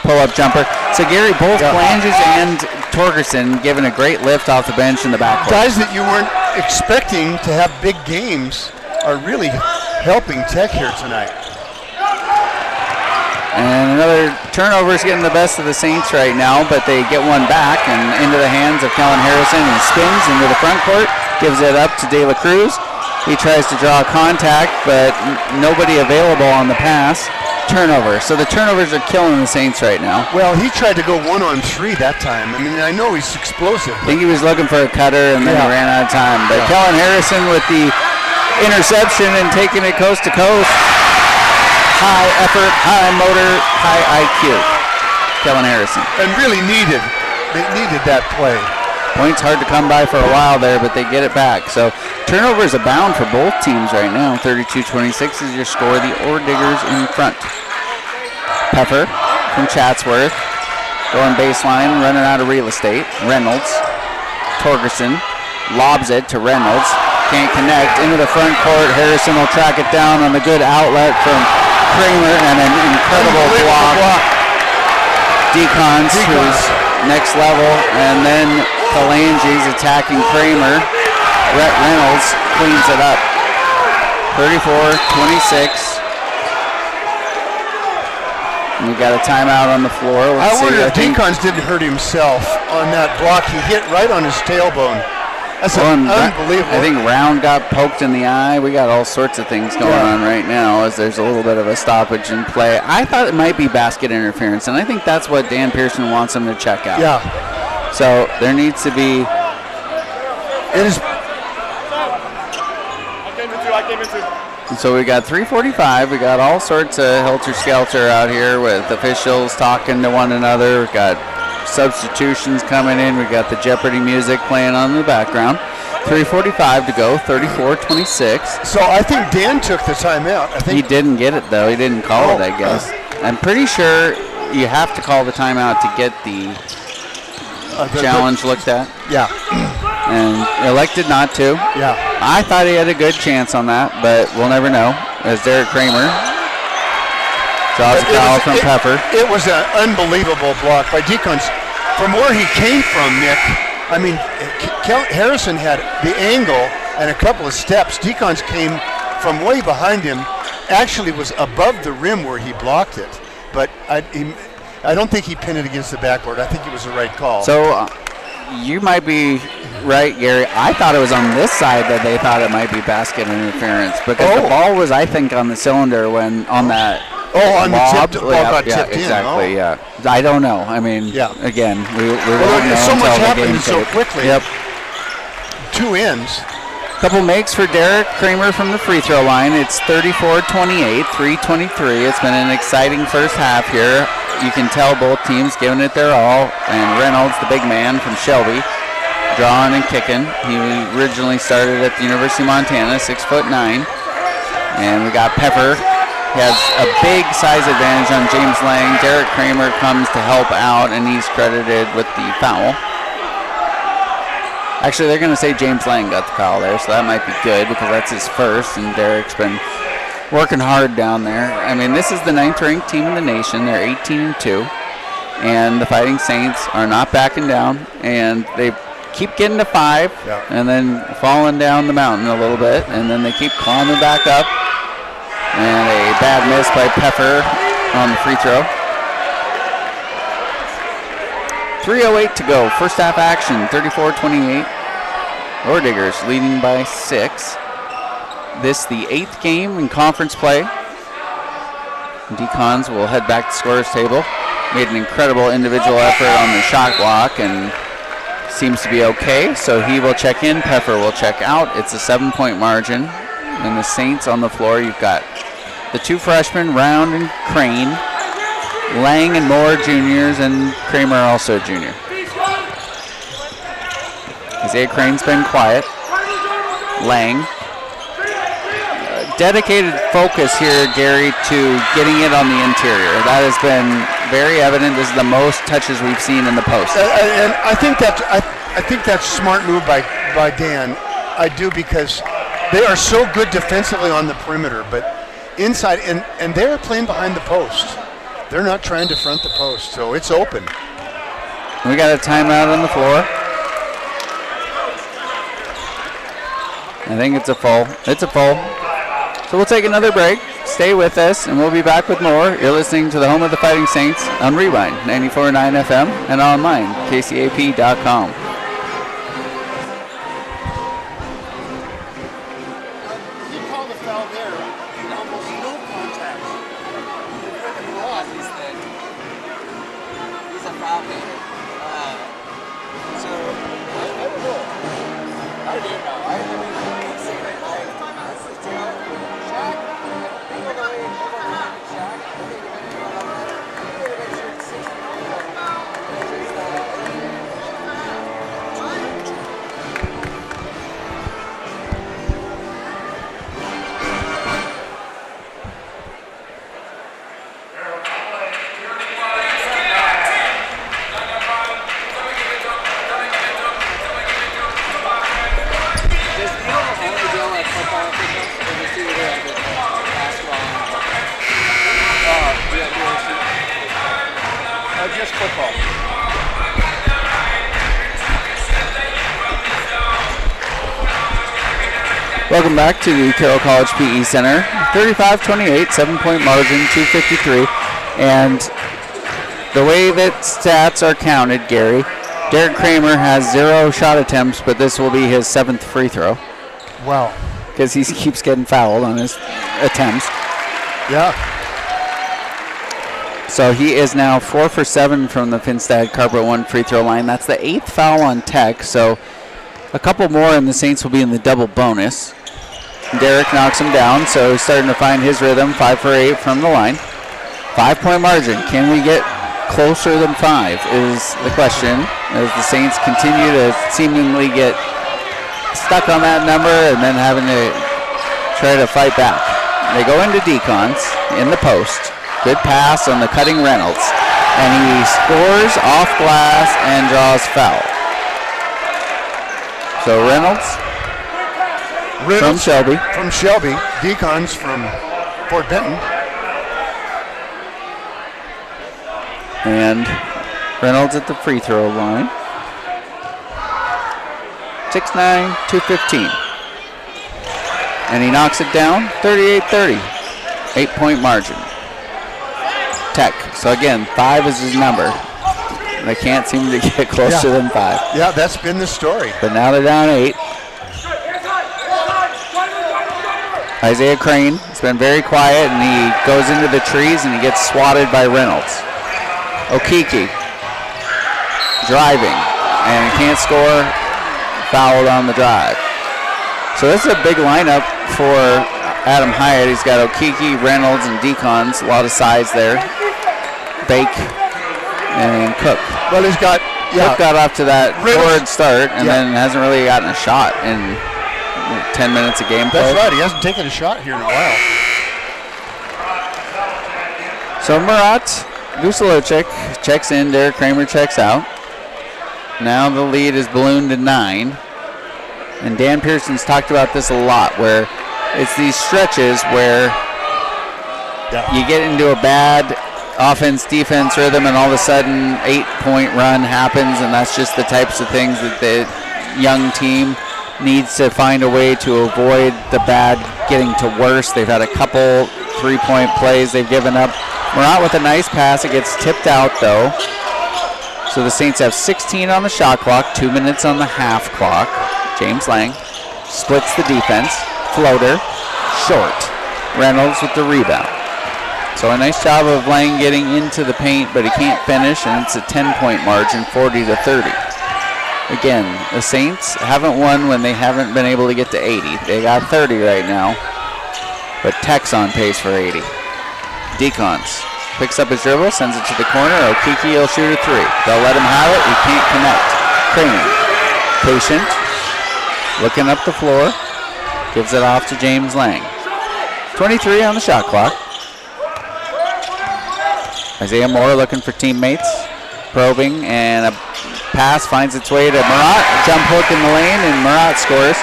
Pull-up jumper. So, Gary, both Kalanges and Torgerson giving a great lift off the bench in the backcourt. Guys that you weren't expecting to have big games are really helping Tech here tonight. And another turnover is getting the best of the Saints right now, but they get one back and into the hands of Kellen Harrison and spins into the front court, gives it up to De La Cruz. He tries to draw contact, but nobody available on the pass. Turnover. So the turnovers are killing the Saints right now. Well, he tried to go 1-on-3 that time. I mean, I know he's explosive. I think he was looking for a cutter, and then he ran out of time. But Kellen Harrison with the interception and taking it coast to coast. High effort, high motor, high IQ. Kellen Harrison. And really they needed that play. Points hard to come by for a while there, but they get it back. So turnovers abound for both teams right now. 32-26 is your score. The Orediggers in front. Peffer from Chatsworth. Going baseline, running out of real estate. Reynolds. Torgerson lobs it to Reynolds. Can't connect. Into the front court. Harrison will track it down on a good outlet from Kramer and an incredible block. Decons, who's next level, and then Kalanges attacking Kramer. Rhett Reynolds cleans it up. 34-26. We got a timeout on the floor. I wonder if Decons didn't hurt himself on that block. He hit right on his tailbone. That's unbelievable. I think Round got poked in the eye. We got all sorts of things going on right now as there's a little bit of a stoppage in play. I thought it might be basket interference, and I think that's what Dan Pearson wants him to check out. Yeah. So there needs to be. It is. I came into. So we got 3:45. We got all sorts of helter-skelter out here with officials talking to one another. We got substitutions coming in. We got the Jeopardy music playing on in the background. 3:45 to go, 34-26. So I think Dan took the timeout. I think he didn't get it though. He didn't call it, I guess. I'm pretty sure you have to call the timeout to get the challenge looked at. Yeah. And elected not to. Yeah. I thought he had a good chance on that, but we'll never know. As Derek Kramer draws a foul from Peffer. It was an unbelievable block by Decons. From where he came from, Nick, I mean, Harrison had the angle and a couple of steps. Decons came from way behind him, actually was above the rim where he blocked it. But I don't think he pinned it against the backboard. I think it was the right call. So you might be right, Gary. I thought it was on this side that they thought it might be basket interference because the ball was, I think, on the cylinder when on that. On lob. the tip, ball got tipped exactly, in. Yeah. I don't know. I mean, again, we won't know so much until the game happening so tape. quickly. Yep. Two ends. Couple makes for Derek Kramer from the free throw line. It's 34-28, 3:23. It's been an exciting first half here. You can tell both teams giving it their all. And Reynolds, the big man from Shelby, drawing and kicking. He originally started at the University of Montana, 6'9". And we got Peffer. He has a big size advantage on James Lang. Derek Kramer comes to help out, and he's credited with the foul. Actually, they're going to say James Lang got the foul there, so that might be good because that's his first, and Derek's been working hard down there. I mean, this is the 9th-ranked team in the nation. They're 18-2, and the Fighting Saints are not backing down, and they keep getting to 5 and then falling down the mountain a little bit, and then they keep climbing back up. And a bad miss by Peffer on the free throw. 3:08 to go. First half action, 34-28. Orediggers leading by 6. This the 8th game in conference play. Decons will head back to scorer's table. Made an incredible individual effort on the shot block and seems to be okay. So he will check in. Peffer will check out. It's a 7-point margin. And the Saints on the floor, you've got the 2 freshmen, Round and Crane, Lang and Moore juniors, and Kramer also a junior. Isaiah Crane's been quiet. Lang. Dedicated focus here, Gary, to getting it on the interior. That has been very evident. This is the most touches we've seen in the post. And I think that's a smart move by Dan. I do, because they are so good defensively on the perimeter, but inside, and they're playing behind the post. They're not trying to front the post, so it's open. We got a timeout on the floor. I think it's a full. It's a full. So we'll take another break. Stay with us, and we'll be back with more. You're listening to the home of the Fighting Saints on Rewind, 94.9 FM, and online, kcap.com. Just football. Welcome back to the Carroll College PE Center. 35-28, 7-point margin, 2:53. And the way that stats are counted, Gary, Derek Kramer has 0 shot attempts, but this will be his 7th free throw. Wow. Because he keeps getting fouled on his attempts. Yeah. So he is now 4 for 7 from the Finstad Carpet 1 free throw line. That's the 8th foul on Tech, so a couple more and the Saints will be in the double bonus. Derek knocks him down, so he's starting to find his rhythm. 5 for 8 from the line. 5-point margin. Can we get closer than 5 is the question, as the Saints continue to seemingly get stuck on that number and then having to try to fight back. They go into decons in the post. Good pass on the cutting Reynolds. And he scores off glass and draws foul. So Reynolds from Shelby. From Shelby. Decons from Fort Benton. And Reynolds at the free throw line. 6'9", 215. And he knocks it down, 38-30. 8-point margin. Tech. So again, 5 is his number. They can't seem to get closer than 5. Yeah, that's been the story. But now they're down 8. Isaiah Crane has been very quiet, and he goes into the trees and he gets swatted by Reynolds. Okiki driving and can't score. Fouled on the drive. So this is a big lineup for Adam Hyatt. He's got Okiki, Reynolds, and Decons. A lot of size there. Bake and Cook. Well, he's got Cook got off to that forward start and then hasn't really gotten a shot in 10 minutes of gameplay. That's right. He hasn't taken a shot here in a while. So Murat Gusilocic checks in. Derek Kramer checks out. Now the lead is ballooned to 9. And Dan Pearson's talked about this a lot, where it's these stretches where you get into a bad offense-defense rhythm and all of a sudden 8-point run happens, and that's just the types of things that the young team needs to find a way to avoid the bad getting to worse. They've had a couple 3-point plays they've given up. Murat with a nice pass. It gets tipped out, though. So the Saints have 16 on the shot clock, 2 minutes on the half clock. James Lang splits the defense. Floater, short. Reynolds with the rebound. So a nice job of Lang getting into the paint, but he can't finish, and it's a 10-point margin, 40-30. Again, the Saints haven't won when they haven't been able to get to 80. They got 30 right now, but Tech's on pace for 80. Decons. Picks up his dribble, sends it to the corner. Okiki will shoot a 3. They'll let him have it. He can't connect. Kramer, patient, looking up the floor, gives it off to James Lang. 23 on the shot clock. Isaiah Moore looking for teammates, probing, and a pass finds its way to Murat. A jump hook in the lane, and Murat scores.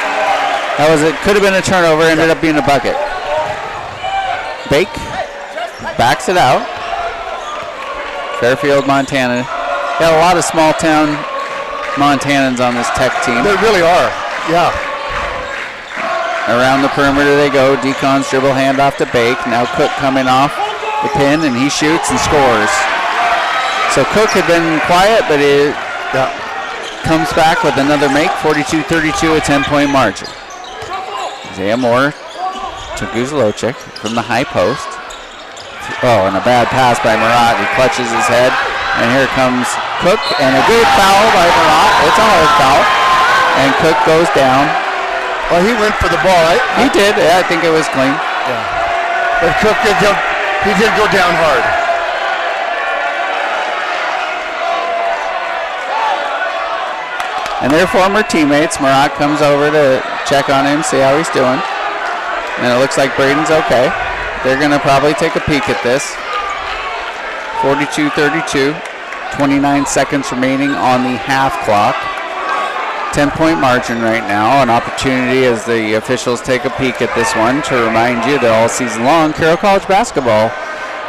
That was it. Could have been a turnover. Ended up being a bucket. Bake backs it out. Fairfield, Montana. Got a lot of small town Montanans on this Tech team. They really are. Yeah. Around the perimeter they go. Deacon's dribble handoff to Bake. Now Cook coming off the pin, and he shoots and scores. So Cook had been quiet, but it comes back with another make. 42-32, a 10-point margin. Isaiah Moore to Guzlocic from the high post. Oh, and a bad pass by Murat. He clutches his head, and here comes Cook, and a good foul by Murat. It's a hard foul, and Cook goes down. Well, he went for the ball. He did. I think it was clean. Yeah. But Cook did go down hard. And their former teammates. Murat comes over to check on him, see how he's doing. And it looks like Braden's okay. They're going to probably take a peek at this. 42-32, 29 seconds remaining on the half clock. 10-point margin right now. An opportunity as the officials take a peek at this one to remind you that all season long, Carroll College basketball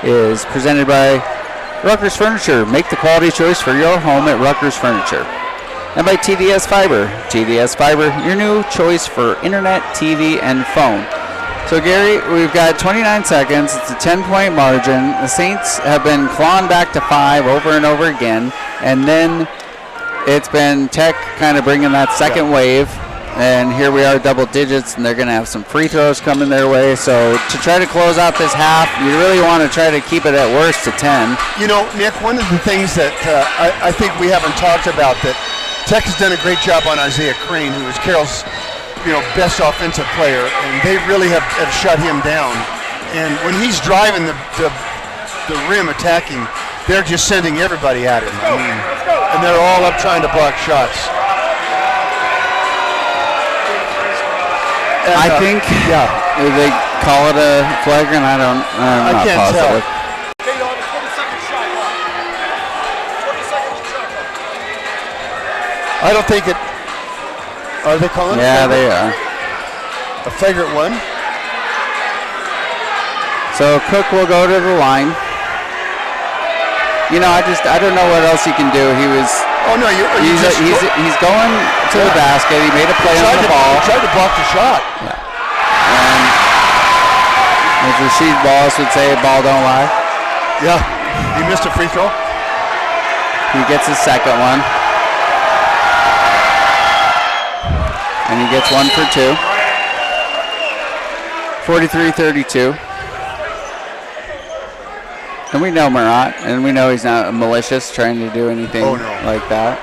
is presented by Rutgers Furniture. Make the quality choice for your home at Rutgers Furniture. And by TDS Fiber. TDS Fiber, your new choice for internet, TV, and phone. So Gary, we've got 29 seconds. It's a 10-point margin. The Saints have been clawing back to 5 over and over again. And then it's been Tech kind of bringing that second wave. And here we are, double digits, and they're going to have some free throws coming their way. So to try to close out this half, you really want to try to keep it at worst to 10. You know, Nick, one of the things that I think we haven't talked about, that Tech has done a great job on Isaiah Crane, who is Carroll's best offensive player, and they really have shut him down. And when he's driving the rim attacking, they're just sending everybody at him. I mean, and they're all up trying to block shots. And, I think they call it a flagrant. I'm not can't positive. tell. I don't think it. Are they calling it? Yeah, they are. A flagrant one. So Cook will go to the line. I don't know what else he can do. He was. Oh no, he's going to the basket. He made a play on the ball. He tried to block the shot. Yeah. And as Rasheed Wallace would say, ball don't lie. Yeah, he missed a free throw. He gets his second one. And he gets 1 for 2. 43-32. And we know Murat, and we know he's not malicious trying to do anything like that.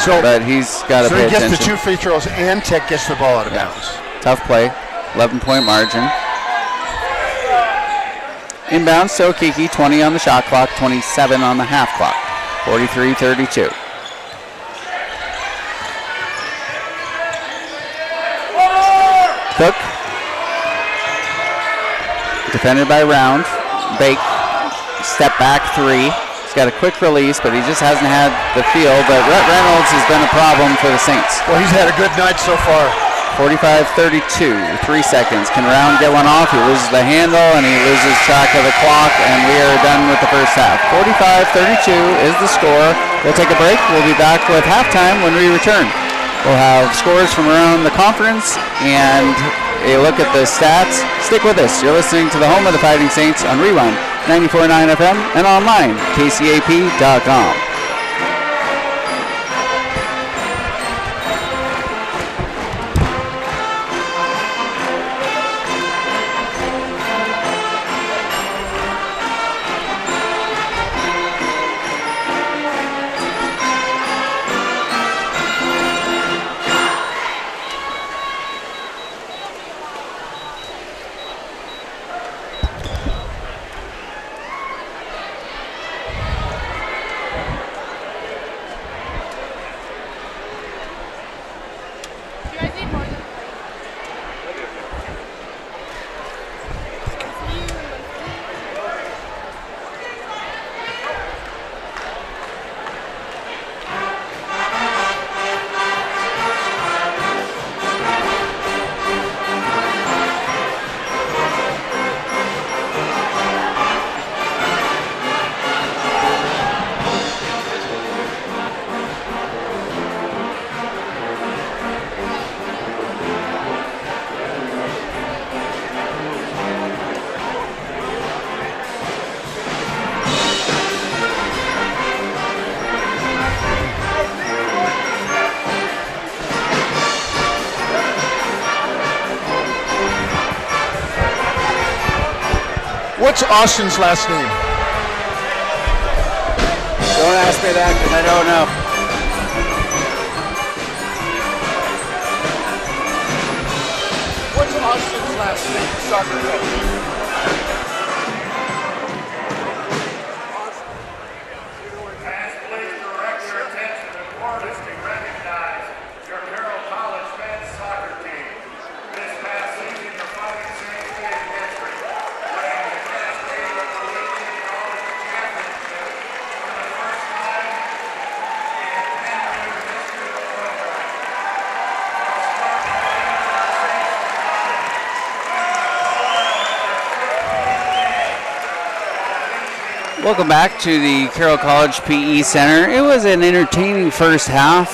But he's got to pay attention. So he gets the 2 free throws, and Tech gets the ball out of bounds. Tough play. 11-point margin. Inbounds to Okiki, 20 on the shot clock, 27 on the half clock. 43-32. Cook. Defended by Round. Bake. Step back 3. He's got a quick release, but he just hasn't had the feel. But Rhett Reynolds has been a problem for the Saints. Well, he's had a good night so far. 45-32, 3 seconds. Can Round get one off? He loses the handle, and he loses track of the clock, and we are done with the first half. 45-32 is the score. We'll take a break. We'll be back with halftime when we return. We'll have scores from around the conference and a look at the stats. Stick with us. You're listening to the home of the Fighting Saints on Rewind 94.9 FM and online, kcap.com. What's Austin's last name? Don't ask me that because I don't know. What's Austin's last name? Soccer coach. Past please direct your attention to the board is to recognize your Carroll College men's soccer team. This past season, your Fighting Saints made history, winning the Class A of the League College Championship for the first time in 10 years history of the program. Welcome back to the Carroll College PE Center. It was an entertaining first half,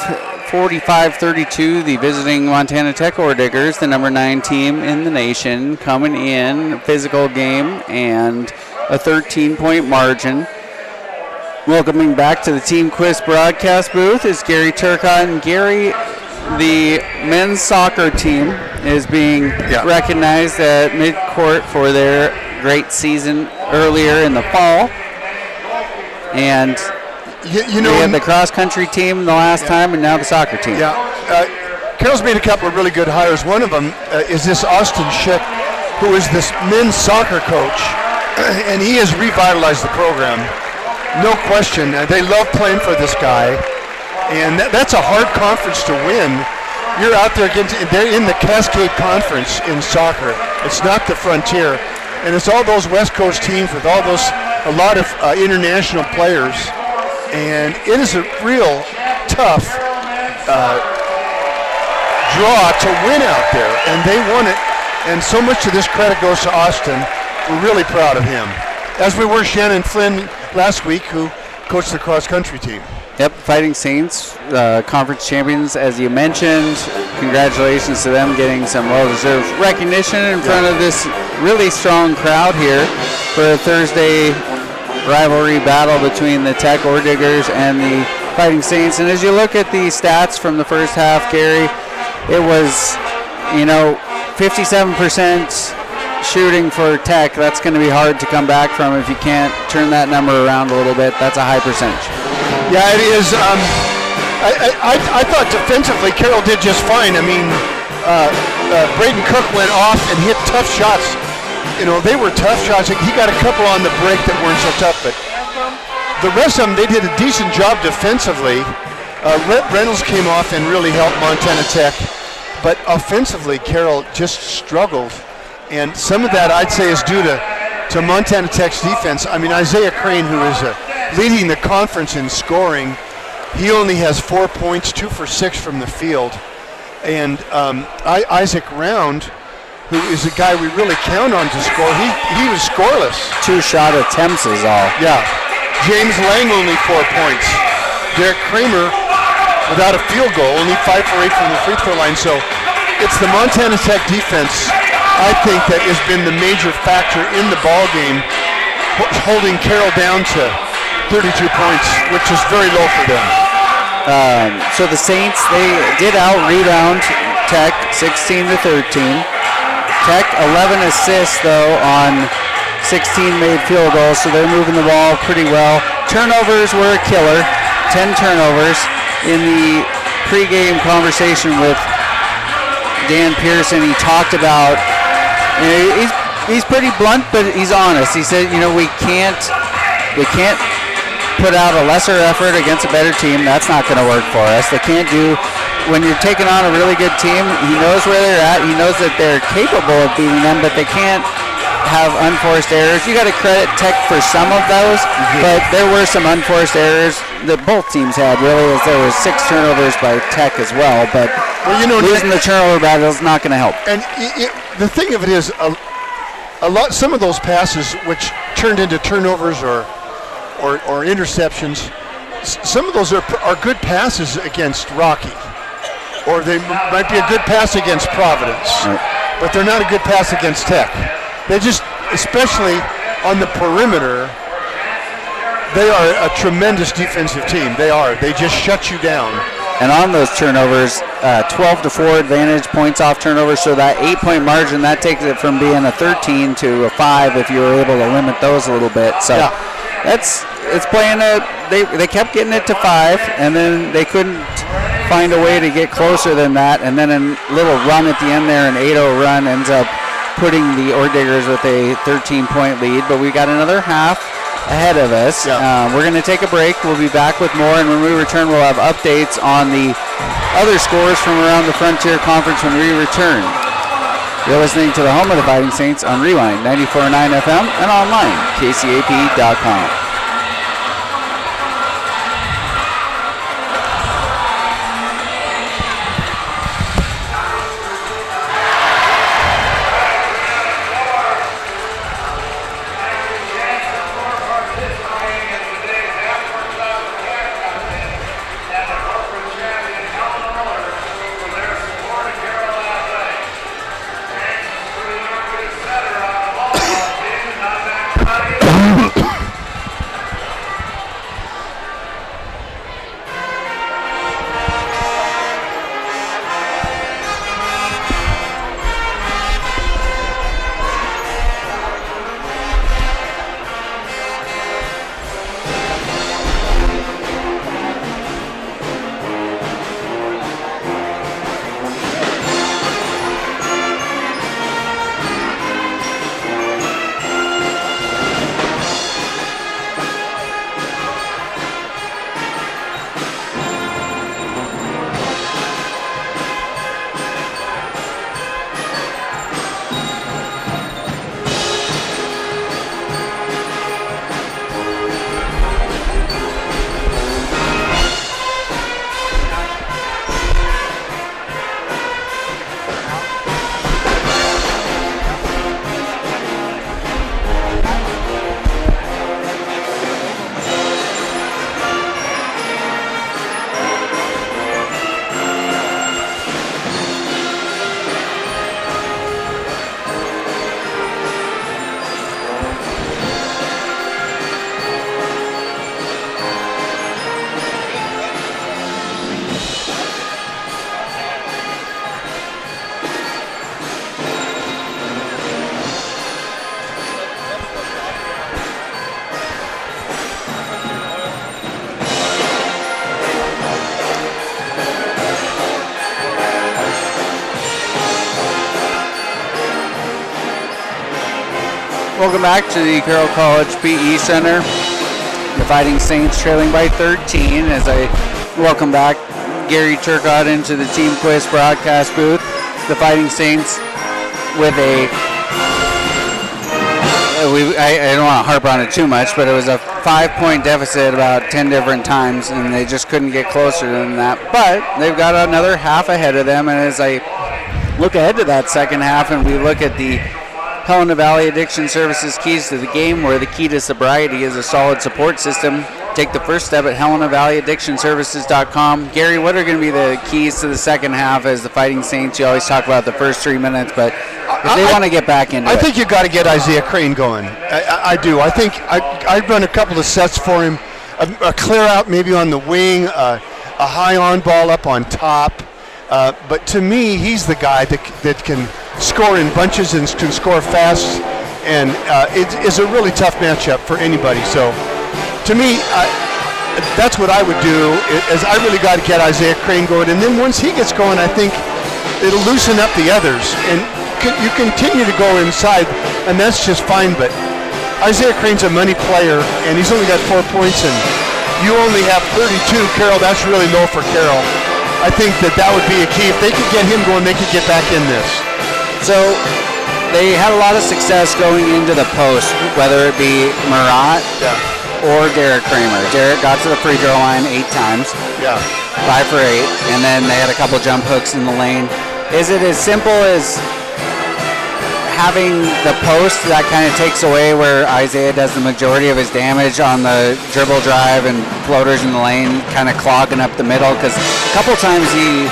45-32. The visiting Montana Tech Ore Diggers, the number 9 team in the nation, coming in, physical game, and a 13-point margin. Welcoming back to the Team Quiz broadcast booth is Gary Turcott. And Gary, the men's soccer team is being recognized at midcourt for their great season earlier in the fall. And You know, we had the cross-country team the last time, and now the soccer team. Yeah, Carroll's made a couple of really good hires. One of them is this Austin Schick, who is this men's soccer coach, and he has revitalized the program. No question. They love playing for this guy, and that's a hard conference to win. You're out there against, they're in the Cascade Conference in soccer. It's not the Frontier, and it's all those West Coast teams with a lot of international players. And it is a real tough draw to win out there, and they won it. And so much of this credit goes to Austin. We're really proud of him, as we were Shannon Flynn last week, who coached the cross-country team. Yep, Fighting Saints, conference champions, as you mentioned. Congratulations to them getting some well-deserved recognition in front of this really strong crowd here for a Thursday rivalry battle between the Tech Ore Diggers and the Fighting Saints. And as you look at the stats from the first half, Gary, it was, 57% shooting for Tech. That's going to be hard to come back from if you can't turn that number around a little bit. That's a high percentage. Yeah, it is. I thought defensively Carroll did just fine. I mean, Braden Cook went off and hit tough shots. They were tough shots. He got a couple on the break that weren't so tough, but the rest of them, they did a decent job defensively. Reynolds came off and really helped Montana Tech, but offensively, Carroll just struggled. And some of that, I'd say, is due to Montana Tech's defense. I mean, Isaiah Crane, who is leading the conference in scoring, he only has 4 points, 2 for 6 from the field. And Isaac Round, who is a guy we really count on to score, he was scoreless. 2 shot attempts is all. Yeah. James Lang only 4 points. Derek Kramer without a field goal, only 5 for 8 from the free throw line. So it's the Montana Tech defense, I think, that has been the major factor in the ball game, holding Carroll down to 32 points, which is very low for them. So the Saints, they did out-rebound Tech 16-13. Tech 11 assists, though, on 16 made field goals, so they're moving the ball pretty well. Turnovers were a killer, 10 turnovers. In the pregame conversation with Dan Pearson, he talked about, he's pretty blunt, but he's honest. He said, we can't put out a lesser effort against a better team. That's not going to work for us. They can't do. When you're taking on a really good team, he knows where they're at. He knows that they're capable of beating them, but they can't have unforced errors. You got to credit Tech for some of those, but there were some unforced errors that both teams had, really, as there was 6 turnovers by Tech as well. But losing the turnover battle is not going to help. And the thing of it is, some of those passes which turned into turnovers or interceptions, some of those are good passes against Rocky. Or they might be a good pass against Providence, but they're not a good pass against Tech. They just, especially on the perimeter, they are a tremendous defensive team. They are. They just shut you down. And on those turnovers, 12-4 advantage, points off turnovers. So that 8-point margin, that takes it from being a 13 to a 5 if you were able to limit those a little bit. So it's playing they kept getting it to 5, and then they couldn't find a way to get closer than that. And then a little run at the end there, an 8-0 run ends up putting the Orediggers with a 13-point lead. But we got another half ahead of us. We're going to take a break. We'll be back with more, and when we return, we'll have updates on the other scores from around the Frontier Conference when we return. You're listening to the home of the Fighting Saints on Rewind 94.9 FM and online, kcap.com. Welcome back to the Carroll College PE Center. The Fighting Saints trailing by 13 as I welcome back Gary Turcotte into the Team Quiz broadcast booth. The Fighting Saints with I don't want to harp on it too much, but it was a 5-point deficit about 10 different times, and they just couldn't get closer than that. But they've got another half ahead of them, and as I look ahead to that second half and we look at the Helena Valley Addiction Services keys to the game, where the key to sobriety is a solid support system. Take the first step at HelenaValleyAddictionServices.com. Gary, what are going to be the keys to the second half as the Fighting Saints? You always talk about the first 3 minutes, but if they want to get back into it. I think you've got to get Isaiah Crane going. I do. I think I'd run a couple of sets for him. A clear out maybe on the wing, a high on ball up on top. But to me, he's the guy that can score in bunches and can score fast, and it is a really tough matchup for anybody. So to me, that's what I would do, is I really got to get Isaiah Crane going, and then once he gets going, I think it'll loosen up the others, and you continue to go inside, and that's just fine. But Isaiah Crane's a money player, and he's only got 4 points, and you only have 32. Carroll, that's really low for Carroll. I think that would be a key. If they could get him going, they could get back in this. So they had a lot of success going into the post, whether it be Murat or Derek Kramer. Derek got to the free throw line 8 times, 5 for 8, and then they had a couple jump hooks in the lane. Is it as simple as having the post that kind of takes away where Isaiah does the majority of his damage on the dribble drive and floaters in the lane, kind of clogging up the middle? Because a couple times he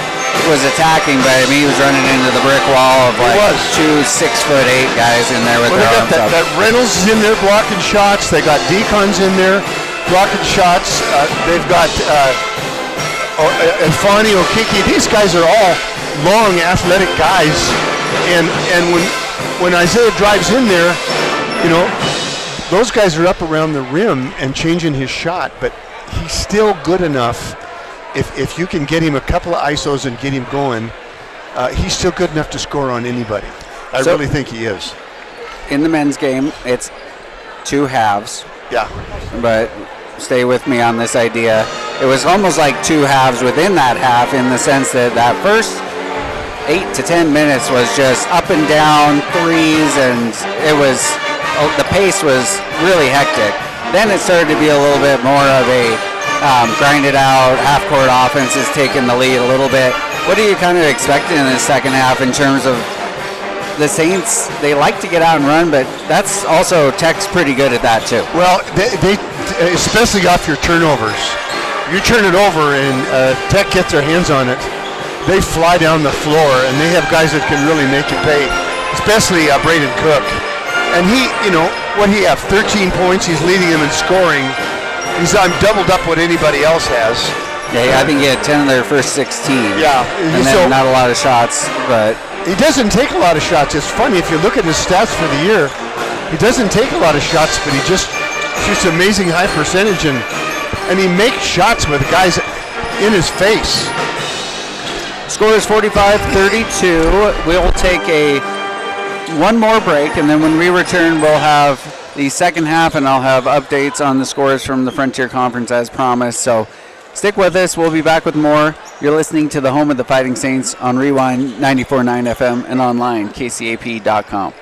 was attacking, but I mean, he was running into the brick wall of like 2 6'8" guys in there with their arms up. That Reynolds is in there blocking shots. They got Deacons in there blocking shots. They've got and Fani Okiki, these guys are all long, athletic guys. And when Isaiah drives in there, those guys are up around the rim and changing his shot, but he's still good enough. If you can get him a couple of ISOs and get him going, he's still good enough to score on anybody. I really think he is. In the men's game, it's 2 halves. Yeah. But stay with me on this idea. It was almost like 2 halves within that half, in the sense that first 8 to 10 minutes was just up and down threes, and the pace was really hectic. Then it started to be a little bit more of a grinded out, half-court offense is taking the lead a little bit. What are you kind of expecting in the second half in terms of the Saints? They like to get out and run, but that's also Tech's pretty good at that too. Well, they especially off your turnovers. You turn it over and Tech gets their hands on it, they fly down the floor, and they have guys that can really make you pay, especially Braden Cook. And he, what he have, 13 points, he's leading them in scoring. He's doubled up what anybody else has. Yeah, I think he had 10 of their first 16. Yeah. And then not a lot of shots, but... He doesn't take a lot of shots. It's funny, if you look at his stats for the year, he doesn't take a lot of shots, but he just shoots amazing high percentage, and he makes shots with guys in his face. Score is 45-32. We'll take one more break, and then when we return, we'll have the second half, and I'll have updates on the scores from the Frontier Conference as promised. So stick with us. We'll be back with more. You're listening to the home of the Fighting Saints on Rewind 94.9 FM and online, kcap.com.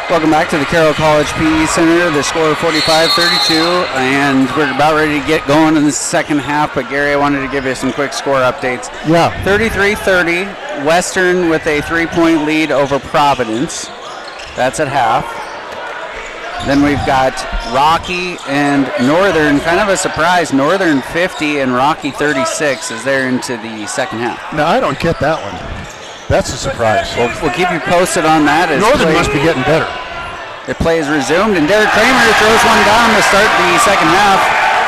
Welcome back to the Carroll College PE Center. The score 45-32, and we're about ready to get going in the second half. But Gary, I wanted to give you some quick score updates. Yeah. 33-30, Western with a 3-point lead over Providence. That's at half. Then we've got Rocky and Northern, kind of a surprise. Northern 50 and Rocky 36 as they're into the second half. No, I don't get that one. That's a surprise. We'll keep you posted on that. Northern must be getting better. The play is resumed, and Derek Kramer throws one down to start the second half.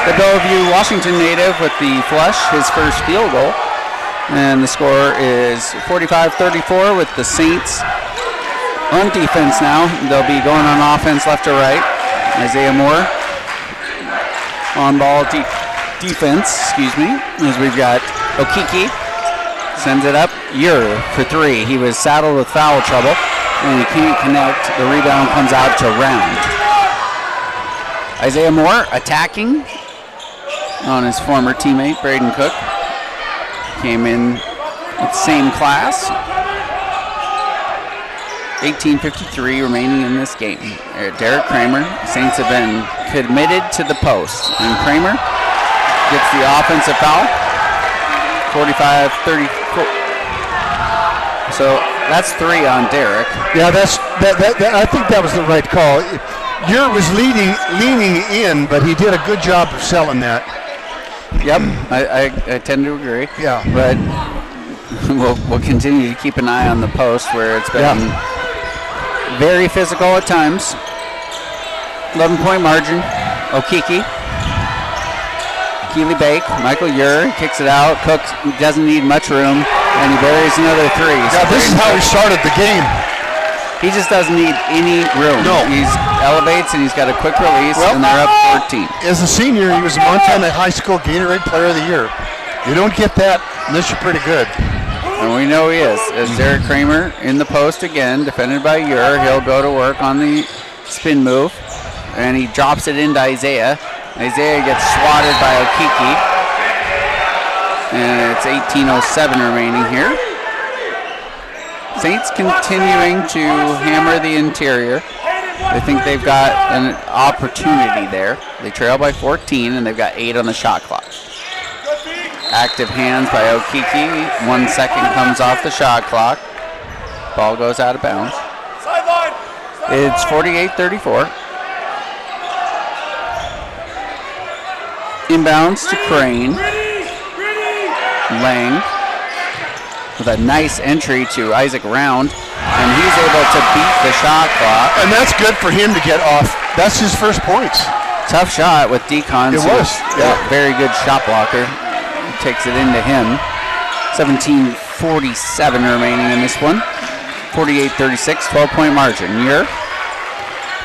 The Bellevue Washington native with the flush, his first field goal. And the score is 45-34 with the Saints on defense now. They'll be going on offense left to right. Isaiah Moore on ball defense, as we've got Okiki. Sends it up, for three. He was saddled with foul trouble, and he can't connect. The rebound comes out to Round. Isaiah Moore attacking on his former teammate, Braden Cook. Came in with the same class. 18:53 remaining in this game. Derek Kramer, Saints have been committed to the post. And Kramer gets the offensive foul. 45-34. So that's 3 on Derek. Yeah, that. I think that was the right call. Ure was leaning in, but he did a good job of selling that. Yep, I tend to agree. Yeah. But we'll continue to keep an eye on the post where it's been very physical at times. 11-point margin. Okiki. Keely Bake. Michael Ure kicks it out. Cook doesn't need much room, and he buries another 3. Yeah, this is how he started the game. He just doesn't need any room. No. He elevates, and he's got a quick release, and they're up 14. As a senior, he was a Montana High School Gatorade Player of the Year. You don't get that unless you're pretty good. And we know he is. As Derek Kramer in the post again, defended by Ure. He'll go to work on the spin move, and he drops it into Isaiah. Isaiah gets swatted by Okiki. And it's 18:07 remaining here. Saints continuing to hammer the interior. They think they've got an opportunity there. They trail by 14, and they've got 8 on the shot clock. Active hands by Okiki. 1 second comes off the shot clock. Ball goes out of bounds. It's 48-34. Inbounds to Crane. Lang with a nice entry to Isaac Round, and he's able to beat the shot clock. And that's good for him to get off. That's his first points. Tough shot with Decon. It was, yeah. Very good shot blocker. Takes it into him. 17:47 remaining in this one. 48-36, 12-point margin. Ure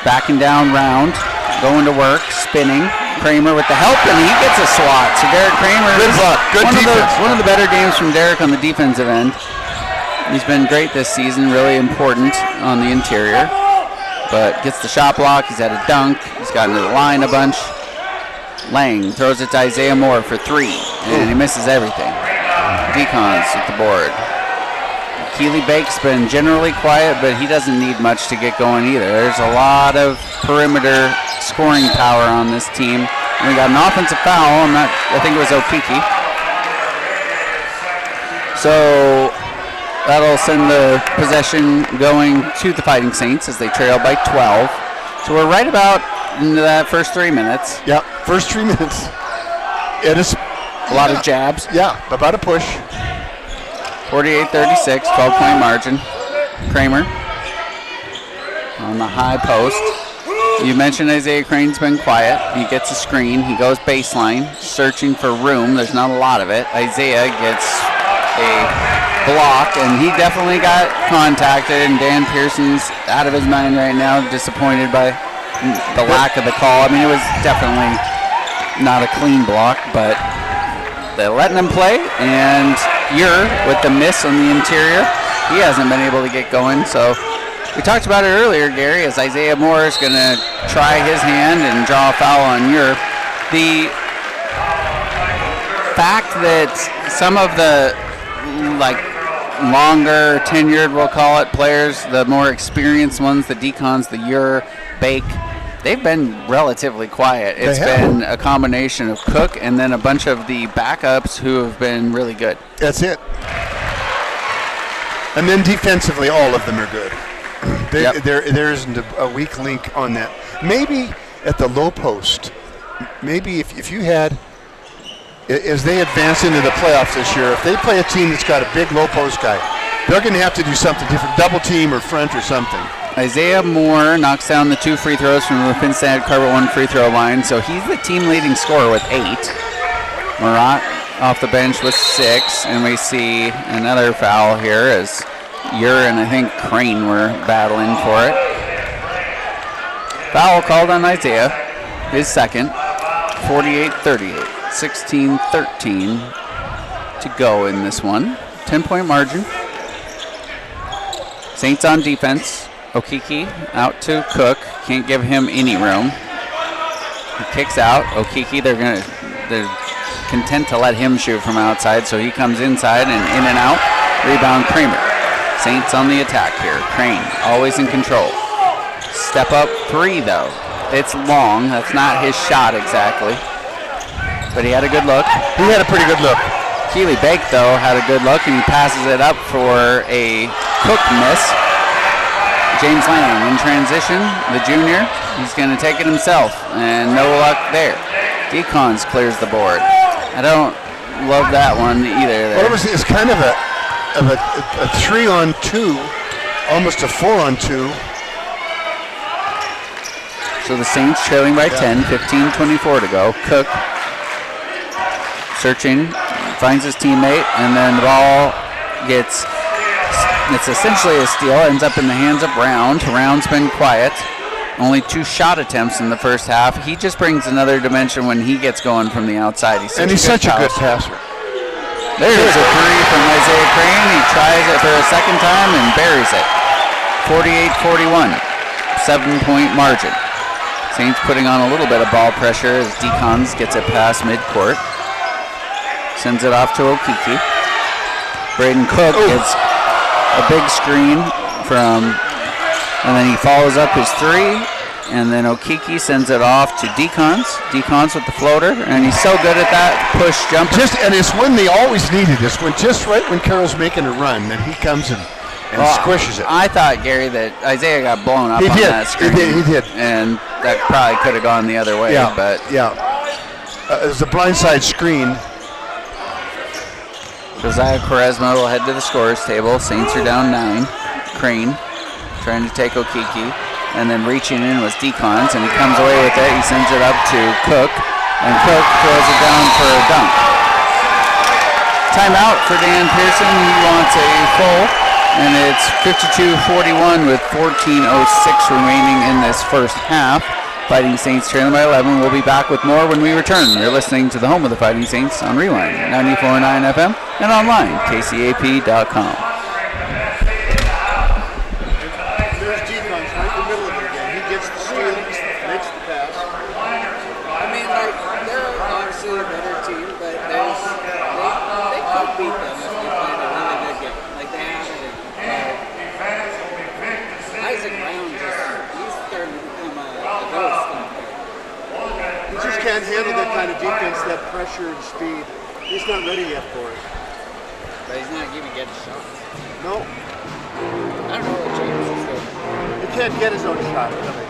backing down Round, going to work, spinning. Kramer with the help, and he gets a swat. So Derek Kramer, good block, good defense. One of the better games from Derek on the defensive end. He's been great this season, really important on the interior. But gets the shot block, he's had a dunk, he's gotten to the line a bunch. Lang throws it to Isaiah Moore for 3, and he misses everything. Decons with the board. Keely Bake's been generally quiet, but he doesn't need much to get going either. There's a lot of perimeter scoring power on this team. And we got an offensive foul, and I think it was Okiki. So that'll send the possession going to the Fighting Saints as they trail by 12. So we're right about into that first 3 minutes. Yeah, first 3 minutes. It is a lot of jabs. Yeah, about a push. 48-36, 12-point margin. Kramer on the high post. You mentioned Isaiah Crane's been quiet. He gets a screen. He goes baseline, searching for room. There's not a lot of it. Isaiah gets a block, and he definitely got contacted, and Dan Pearson's out of his mind right now, disappointed by the lack of the call. I mean, it was definitely not a clean block, but they're letting him play, and Ure with the miss on the interior, he hasn't been able to get going. So we talked about it earlier, Gary, as Isaiah Moore is going to try his hand and draw a foul on Ure. The fact that some of the longer tenured, we'll call it, players, the more experienced ones, the Decons, the Ure, Bake, they've been relatively quiet. It's been a combination of Cook and then a bunch of the backups who have been really good. That's it. And then defensively, all of them are good. There isn't a weak link on that. Maybe at the low post, maybe if you had, as they advance into the playoffs this year, if they play a team that's got a big low post guy, they're going to have to do something different, double team or front or something. Isaiah Moore knocks down the 2 free throws from the Cincinnati Carroll 1 free throw line, so he's the team leading scorer with 8. Murat off the bench with 6, and we see another foul here as Ure and I think Crane were battling for it. Foul called on Isaiah, his second. 48-38, 16-13 to go in this one. 10-point margin. Saints on defense. Okiki out to Cook. Can't give him any room. He kicks out. Okiki, they're content to let him shoot from outside, so he comes inside and in and out. Rebound Kramer. Saints on the attack here. Crane always in control. Step up three though. It's long. That's not his shot exactly. But he had a good look. He had a pretty good look. Keeley Bake though had a good look and he passes it up for a Cook miss. James Lang in transition, the junior. He's going to take it himself and no luck there. Decons clears the board. I don't love that one either. Well, it's kind of a 3-on-2, almost a 4-on-2. So the Saints trailing by 10, 15-24 to go. Cook searching, finds his teammate, and then the ball gets, it's essentially a steal, ends up in the hands of Round. Round's been quiet. Only 2 shot attempts in the first half. He just brings another dimension when he gets going from the outside. He's such a good passer. There's a three from Isaiah Crane. He tries it for a second time and buries it. 48-41, 7-point margin. Saints putting on a little bit of ball pressure as Decons gets it past midcourt. Sends it off to Okiki. Braden Cook gets a big screen from, and then he follows up his three, and then Okiki sends it off to Decons. Decons with the floater, and he's so good at that push jumper. And it's when they always needed this, when just right when Carroll's making a run, then he comes and squishes it. I thought, Gary, that Isaiah got blown up on that screen. He did. And that probably could have gone the other way. Yeah, but it was a blindside screen. Josiah Quaresma will head to the scorer's table. Saints are down 9. Crane trying to take Okiki. And then reaching in was Decons, and he comes away with it. He sends it up to Cook, and Cook throws it down for a dunk. Timeout for Dan Pearson. He wants a full, and it's 52-41 with 14:06 remaining in this first half. Fighting Saints trailing by 11. We'll be back with more when we return. You're listening to the home of the Fighting Saints on Rewind, 94.9 FM, and online, kcap.com. Can't handle that kind of defense, that pressure and speed. He's not ready yet for it. But he's not even getting shots. No. I don't know what James is doing. He can't get his own shot, really.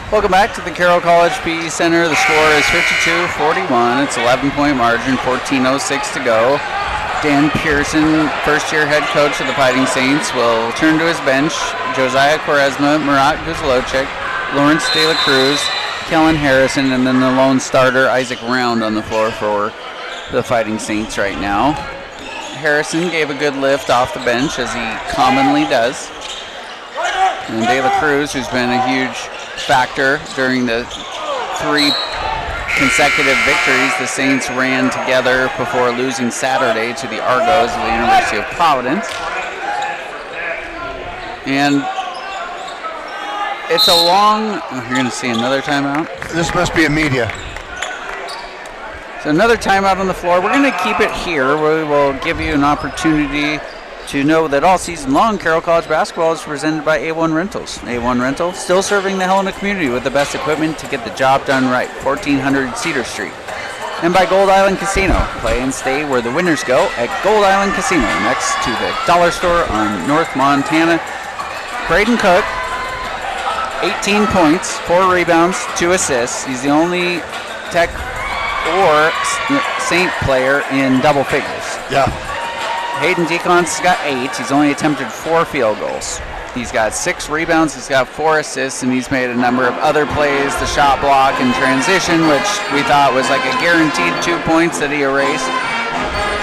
Welcome back to the Carroll College PE Center. The score is 52-41. It's 11-point margin, 14:06 to go. Dan Pearson, first-year head coach of the Fighting Saints, will turn to his bench. Josiah Quaresma, Murat Guzlochik, Lawrence De La Cruz, Kellen Harrison, and then the lone starter, Isaac Round, on the floor for the Fighting Saints right now. Harrison gave a good lift off the bench, as he commonly does. And De La Cruz, who's been a huge factor during the 3 consecutive victories the Saints ran together before losing Saturday to the Argos of the University of Providence. And it's a long, you're going to see another timeout. This must be a media. So another timeout on the floor. We're going to keep it here. We will give you an opportunity to know that all season long, Carroll College basketball is presented by A1 Rentals. A1 Rental, still serving the Helena community with the best equipment to get the job done right. 1400 Cedar Street. And by Gold Island Casino. Play and stay where the winners go at Gold Island Casino, next to the Dollar Store on North Montana. Braden Cook, 18 points, 4 rebounds, 2 assists. He's the only Tech or Saint player in double figures. Yeah. Hayden Decon's got 8. He's only attempted 4 field goals. He's got 6 rebounds, he's got 4 assists, and he's made a number of other plays, the shot block and transition, which we thought was like a guaranteed 2 points that he erased.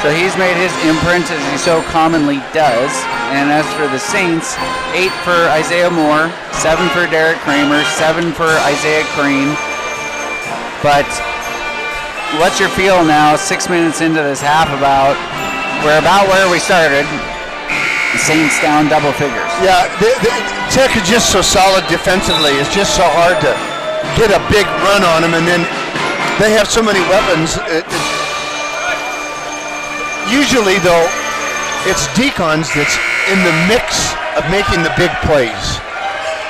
So he's made his imprint as he so commonly does. And as for the Saints, 8 for Isaiah Moore, 7 for Derek Kramer, 7 for Isaiah Crane. But what's your feel now, 6 minutes into this half, we're about where we started. The Saints down double figures. Yeah, the Tech is just so solid defensively. It's just so hard to get a big run on them, and then they have so many weapons. Usually, though, it's Deacons that's in the mix of making the big plays.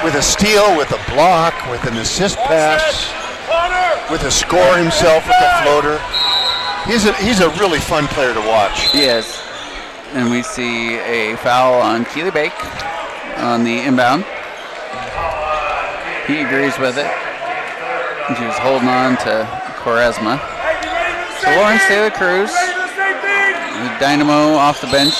With a steal, with a block, with an assist pass, with a score himself with a floater. He's a really fun player to watch. He is. And we see a foul on Keely Bake on the inbound. He agrees with it. She was holding on to Quaresma. So Lawrence Taylor Cruz, the Dynamo off the bench.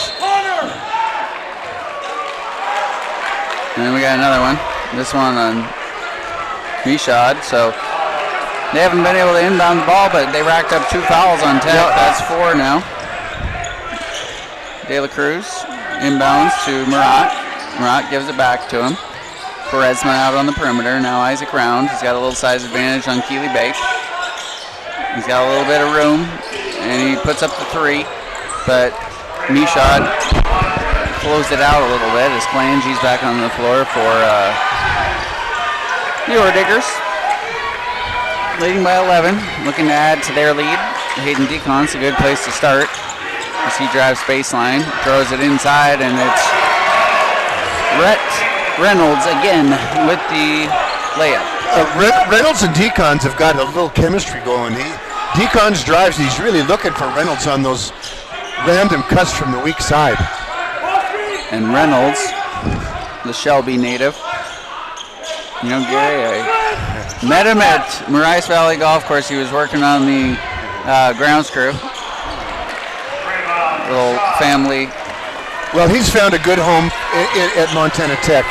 And then we got another one. This one on Mishad. So they haven't been able to inbound the ball, but they racked up 2 fouls on Tech. That's 4 now. De La Cruz inbounds to Murat. Murat gives it back to him. Quaresma out on the perimeter. Now Isaac Round. He's got a little size advantage on Keely Bake. He's got a little bit of room, and he puts up the 3. But Mishad closed it out a little bit as Clangy's back on the floor for the Orediggers. Leading by 11. Looking to add to their lead. Hayden Decon's a good place to start. As he drives baseline, throws it inside, and it's Rhett Reynolds again with the layup. Reynolds and Deacons have got a little chemistry going. Deacons drives, he's really looking for Reynolds on those random cuts from the weak side. And Reynolds, the Shelby native. You know, Gary, I met him at Marais Valley Golf Course. He was working on the grounds crew. Little family. Well, he's found a good home at Montana Tech.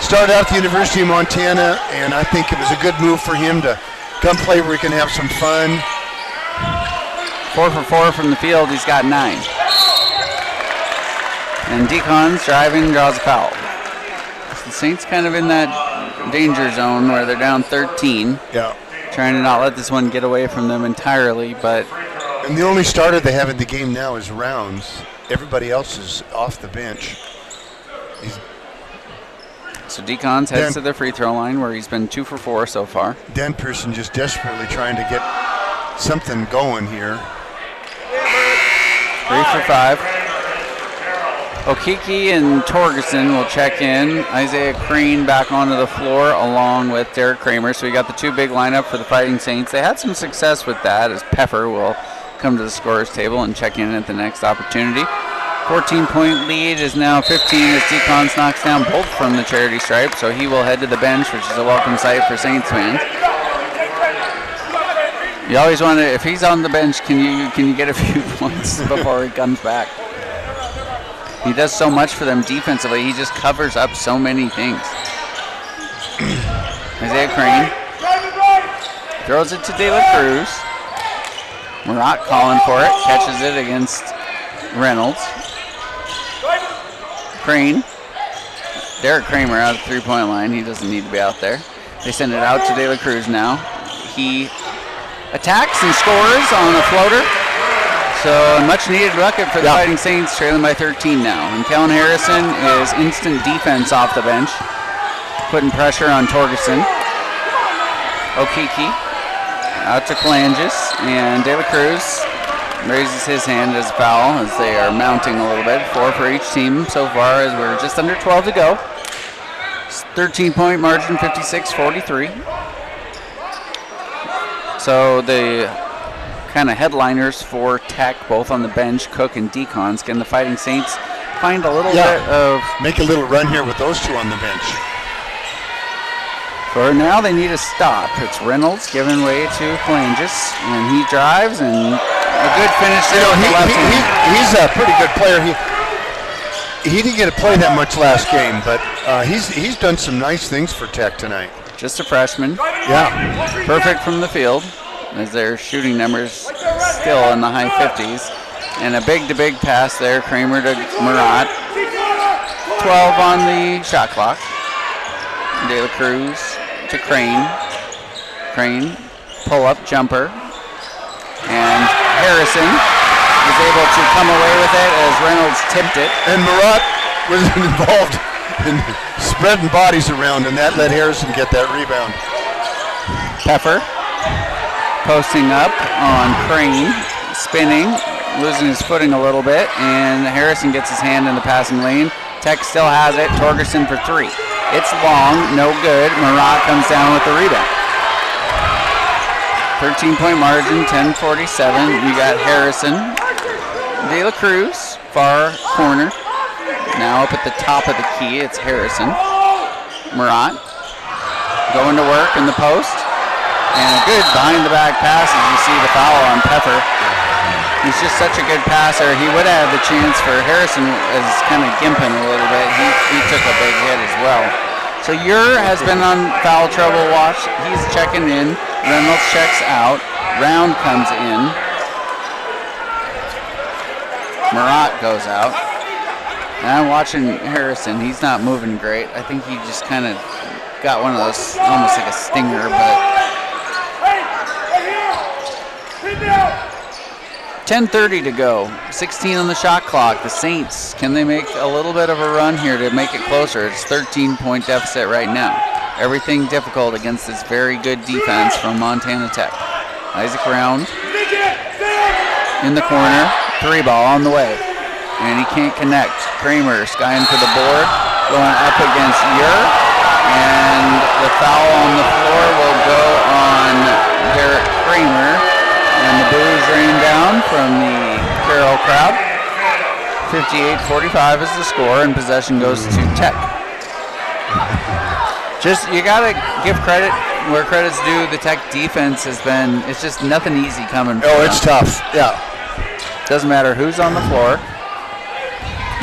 Started out at the University of Montana, and I think it was a good move for him to come play where he can have some fun. 4 for 4 from the field. He's got 9. And Decon's driving, draws a foul. So the Saints kind of in that danger zone where they're down 13. Yeah. Trying to not let this one get away from them entirely, but... And the only starter they have in the game now is Rounds. Everybody else is off the bench. So Decon's heads to the free throw line where he's been 2 for 4 so far. Dan Pearson just desperately trying to get something going here. 3 for 5. Okiki and Torgerson will check in. Isaiah Crane back onto the floor along with Derek Kramer. So we got the 2 big lineup for the Fighting Saints. They had some success with that as Peffer will come to the scorer's table and check in at the next opportunity. 14-point lead is now 15 as Deacons knocks down both from the charity stripe. So he will head to the bench, which is a welcome sight for Saints fans. You always want to, if he's on the bench, can you get a few points before he comes back? He does so much for them defensively. He just covers up so many things. Isaiah Crane throws it to De La Cruz. Murat calling for it, catches it against Reynolds. Crane. Derek Kramer out of the 3-point line. He doesn't need to be out there. They send it out to De La Cruz now. He attacks and scores on a floater. So a much needed bucket for the Fighting Saints, trailing by 13 now. And Kellen Harrison is instant defense off the bench, putting pressure on Torgerson. Okiki out to Kalangis, and De La Cruz raises his hand as a foul as they are mounting a little bit. 4 for each team so far as we're just under 12 to go. 13-point margin, 56-43. So the kind of headliners for Tech, both on the bench, Cook and Deacons. Can the Fighting Saints find a little bit of... Make a little run here with those 2 on the bench. For now, they need a stop. It's Reynolds giving way to Kalangis, and he drives, and a good finish there. He's a pretty good player. he didn't get to play that much last game, but he's done some nice things for Tech tonight. Just a freshman. Yeah. Perfect from the field, as their shooting numbers still in the high 50s. And a big pass there, Kramer to Murat. 12 on the shot clock. De La Cruz to Crane. Crane, pull-up jumper. And Harrison is able to come away with it as Reynolds tipped it. And Murat was involved in spreading bodies around, and that let Harrison get that rebound. Peffer posting up on Crane, spinning, losing his footing a little bit, and Harrison gets his hand in the passing lane. Tech still has it. Torgerson for 3. It's long, no good. Murat comes down with the rebound. 13-point margin, 10:47. You got Harrison. De La Cruz, far corner. Now up at the top of the key, it's Harrison. Murat going to work in the post. And a good behind-the-back pass as you see the foul on Peffer. He's just such a good passer. He would have the chance for Harrison as kind of gimping a little bit. He took a big hit as well. So Ure has been on foul trouble watch. He's checking in. Reynolds checks out. Round comes in. Murat goes out. And I'm watching Harrison. He's not moving great. I think he just kind of got one of those, almost like a stinger, but 10:30 to go. 16 on the shot clock. The Saints, can they make a little bit of a run here to make it closer? It's 13-point deficit right now. Everything difficult against this very good defense from Montana Tech. Isaac Round in the corner. 3-ball on the way. And he can't connect. Kramer skying for the board. Going up against Ure. And the foul on the floor will go on Derek Kramer. And the boos rain down from the Carroll crowd. 58-45 is the score, and possession goes to Tech. Just, you got to give credit where credit's due. The Tech defense has been, it's just nothing easy coming from it's tough. Yeah. Doesn't matter who's on the floor.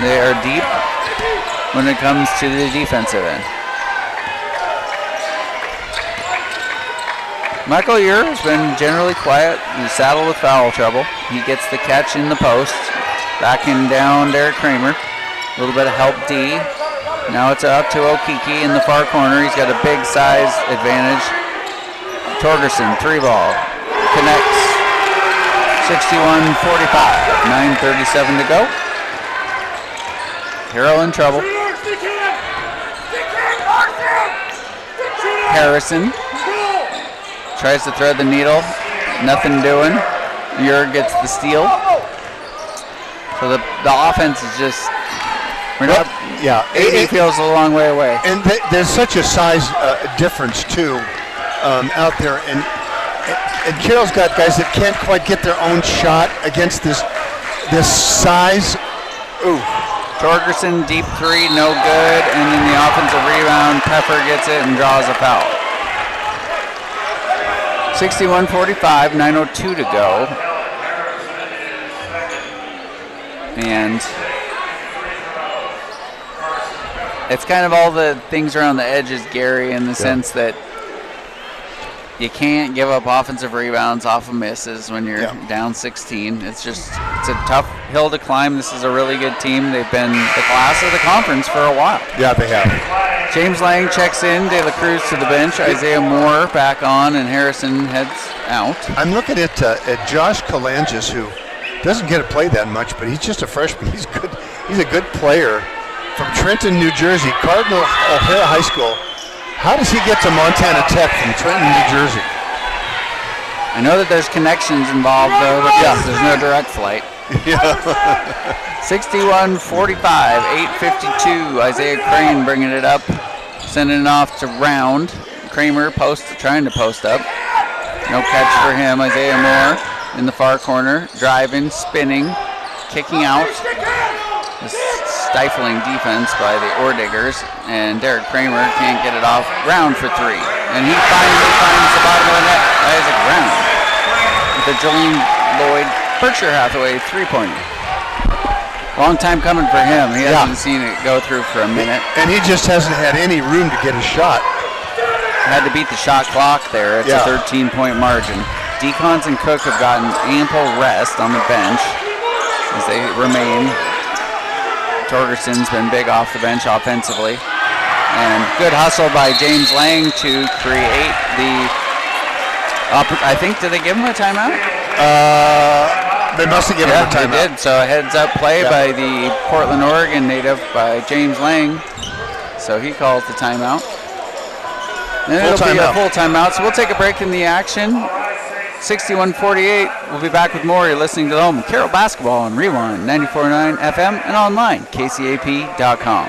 They are deep when it comes to the defensive end. Michael Ure has been generally quiet. He's saddled with foul trouble. He gets the catch in the post. Backing down Derek Kramer. A little bit of help D. Now it's up to Okiki in the far corner. He's got a big size advantage. Torgerson, 3-ball. Connects. 61-45. 9:37 to go. Carroll in trouble. Harrison tries to thread the needle. Nothing doing. Ure gets the steal. So the offense is just, we're not, yeah. 80 feels a long way away. And there's such a size difference, too, out there. And Carroll's got guys that can't quite get their own shot against this size. Ooh. Torgerson, deep 3, no good. And then the offensive rebound, Peffer gets it and draws a foul. 61-45, 9:02 to go. And it's kind of all the things around the edges, Gary, in the sense that you can't give up offensive rebounds off of misses when you're down 16. It's a tough hill to climb. This is a really good team. They've been the class of the conference for a while. Yeah, they have. James Lang checks in, De La Cruz to the bench, Isaiah Moore back on, and Harrison heads out. I'm looking at Josh Kalangis, who doesn't get to play that much, but he's just a freshman. He's good. He's a good player from Trenton, New Jersey, Cardinal O'Hara High School. How does he get to Montana Tech from Trenton, New Jersey? I know that there's connections involved, though, but there's no direct flight. 61-45, 8:52. Isaiah Crane bringing it up, sending it off to Round. Kramer trying to post up. No catch for him. Isaiah Moore in the far corner, driving, spinning, kicking out. This stifling defense by the Orediggers, and Derek Kramer can't get it off. Round for 3, and he finally finds the bottom of the net. Isaac Round with the Jolene Lloyd Berkshire Hathaway 3-pointer. Long time coming for him. He hasn't seen it go through for a minute. And he just hasn't had any room to get a shot. Had to beat the shot clock there. It's a 13-point margin. Decons and Cook have gotten ample rest on the bench as they remain. Torgerson's been big off the bench offensively. And good hustle by James Lang to create the... I think, did they give him a timeout? They must have given him a timeout. They did. So a heads-up play by the Portland, Oregon native by James Lang. So he calls the timeout. And it'll be a full timeout. So we'll take a break in the action. 61-48. We'll be back with more. You're listening to the home of Carroll Basketball on Rewind 94.9 FM and online, kcap.com.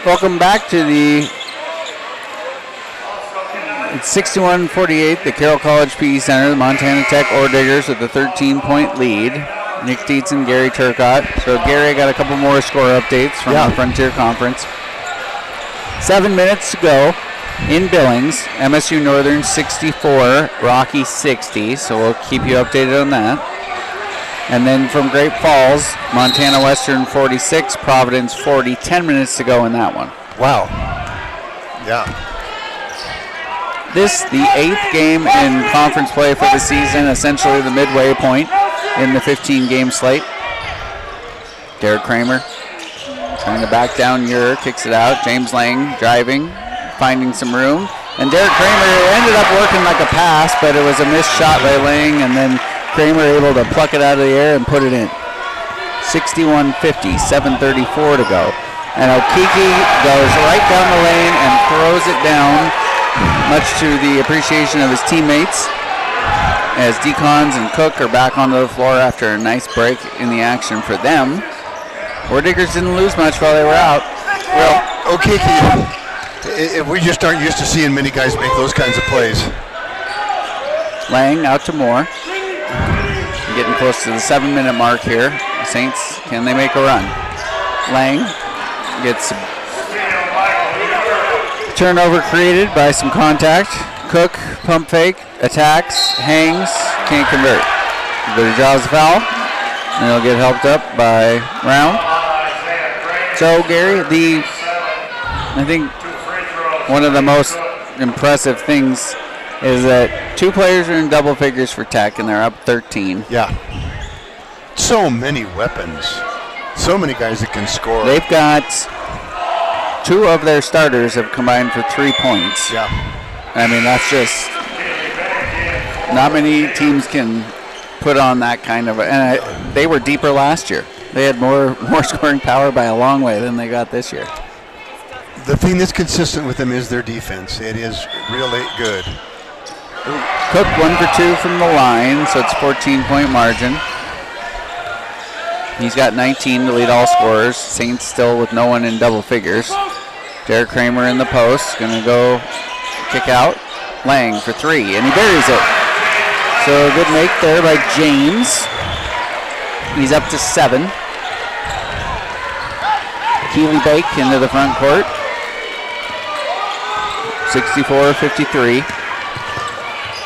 Welcome back to the 61-48, the Carroll College PE Center, the Montana Tech Ore Diggers with a 13-point lead. Nick Dietz and Gary Turcott. So Gary got a couple more score updates from the Frontier Conference. 7 minutes to go in Billings. MSU Northern 64, Rocky 60. So we'll keep you updated on that. And then from Great Falls, Montana Western 46, Providence 40. 10 minutes to go in that one. Wow. Yeah. This, the 8th game in conference play for the season, essentially the midway point in the 15-game slate. Derek Kramer trying to back down Ure, kicks it out. James Lang driving, finding some room. And Derek Kramer ended up working like a pass, but it was a missed shot by Lang, and then Kramer able to pluck it out of the air and put it in. 61-50, 7:34 to go. And Okiki goes right down the lane and throws it down, much to the appreciation of his teammates, as Decons and Cook are back onto the floor after a nice break in the action for them. Ore Diggers didn't lose much while they were out. Well, Okiki, we just aren't used to seeing many guys make those kinds of plays. Lang out to Moore. Getting close to the 7-minute mark here. The Saints, can they make a run? Lang gets a turnover created by some contact. Cook, pump fake, attacks, hangs, can't convert. But he draws the foul, and he'll get helped up by Round. So, Gary, I think one of the most impressive things is that 2 players are in double figures for Tech, and they're up 13. Yeah. So many weapons. So many guys that can score. They've got 2 of their starters have combined for 3 points. Yeah. I mean, that's just not many teams can put on that kind of and they were deeper last year. They had more scoring power by a long way than they got this year. The thing that's consistent with them is their defense. It is really good. Cook 1 for 2 from the line, so it's 14-point margin. He's got 19 to lead all scorers. Saints still with no one in double figures. Derek Kramer in the post, gonna go kick out. Lang for 3, and he buries it. So a good make there by James. He's up to 7. Keely Bake into the front court. 64-53.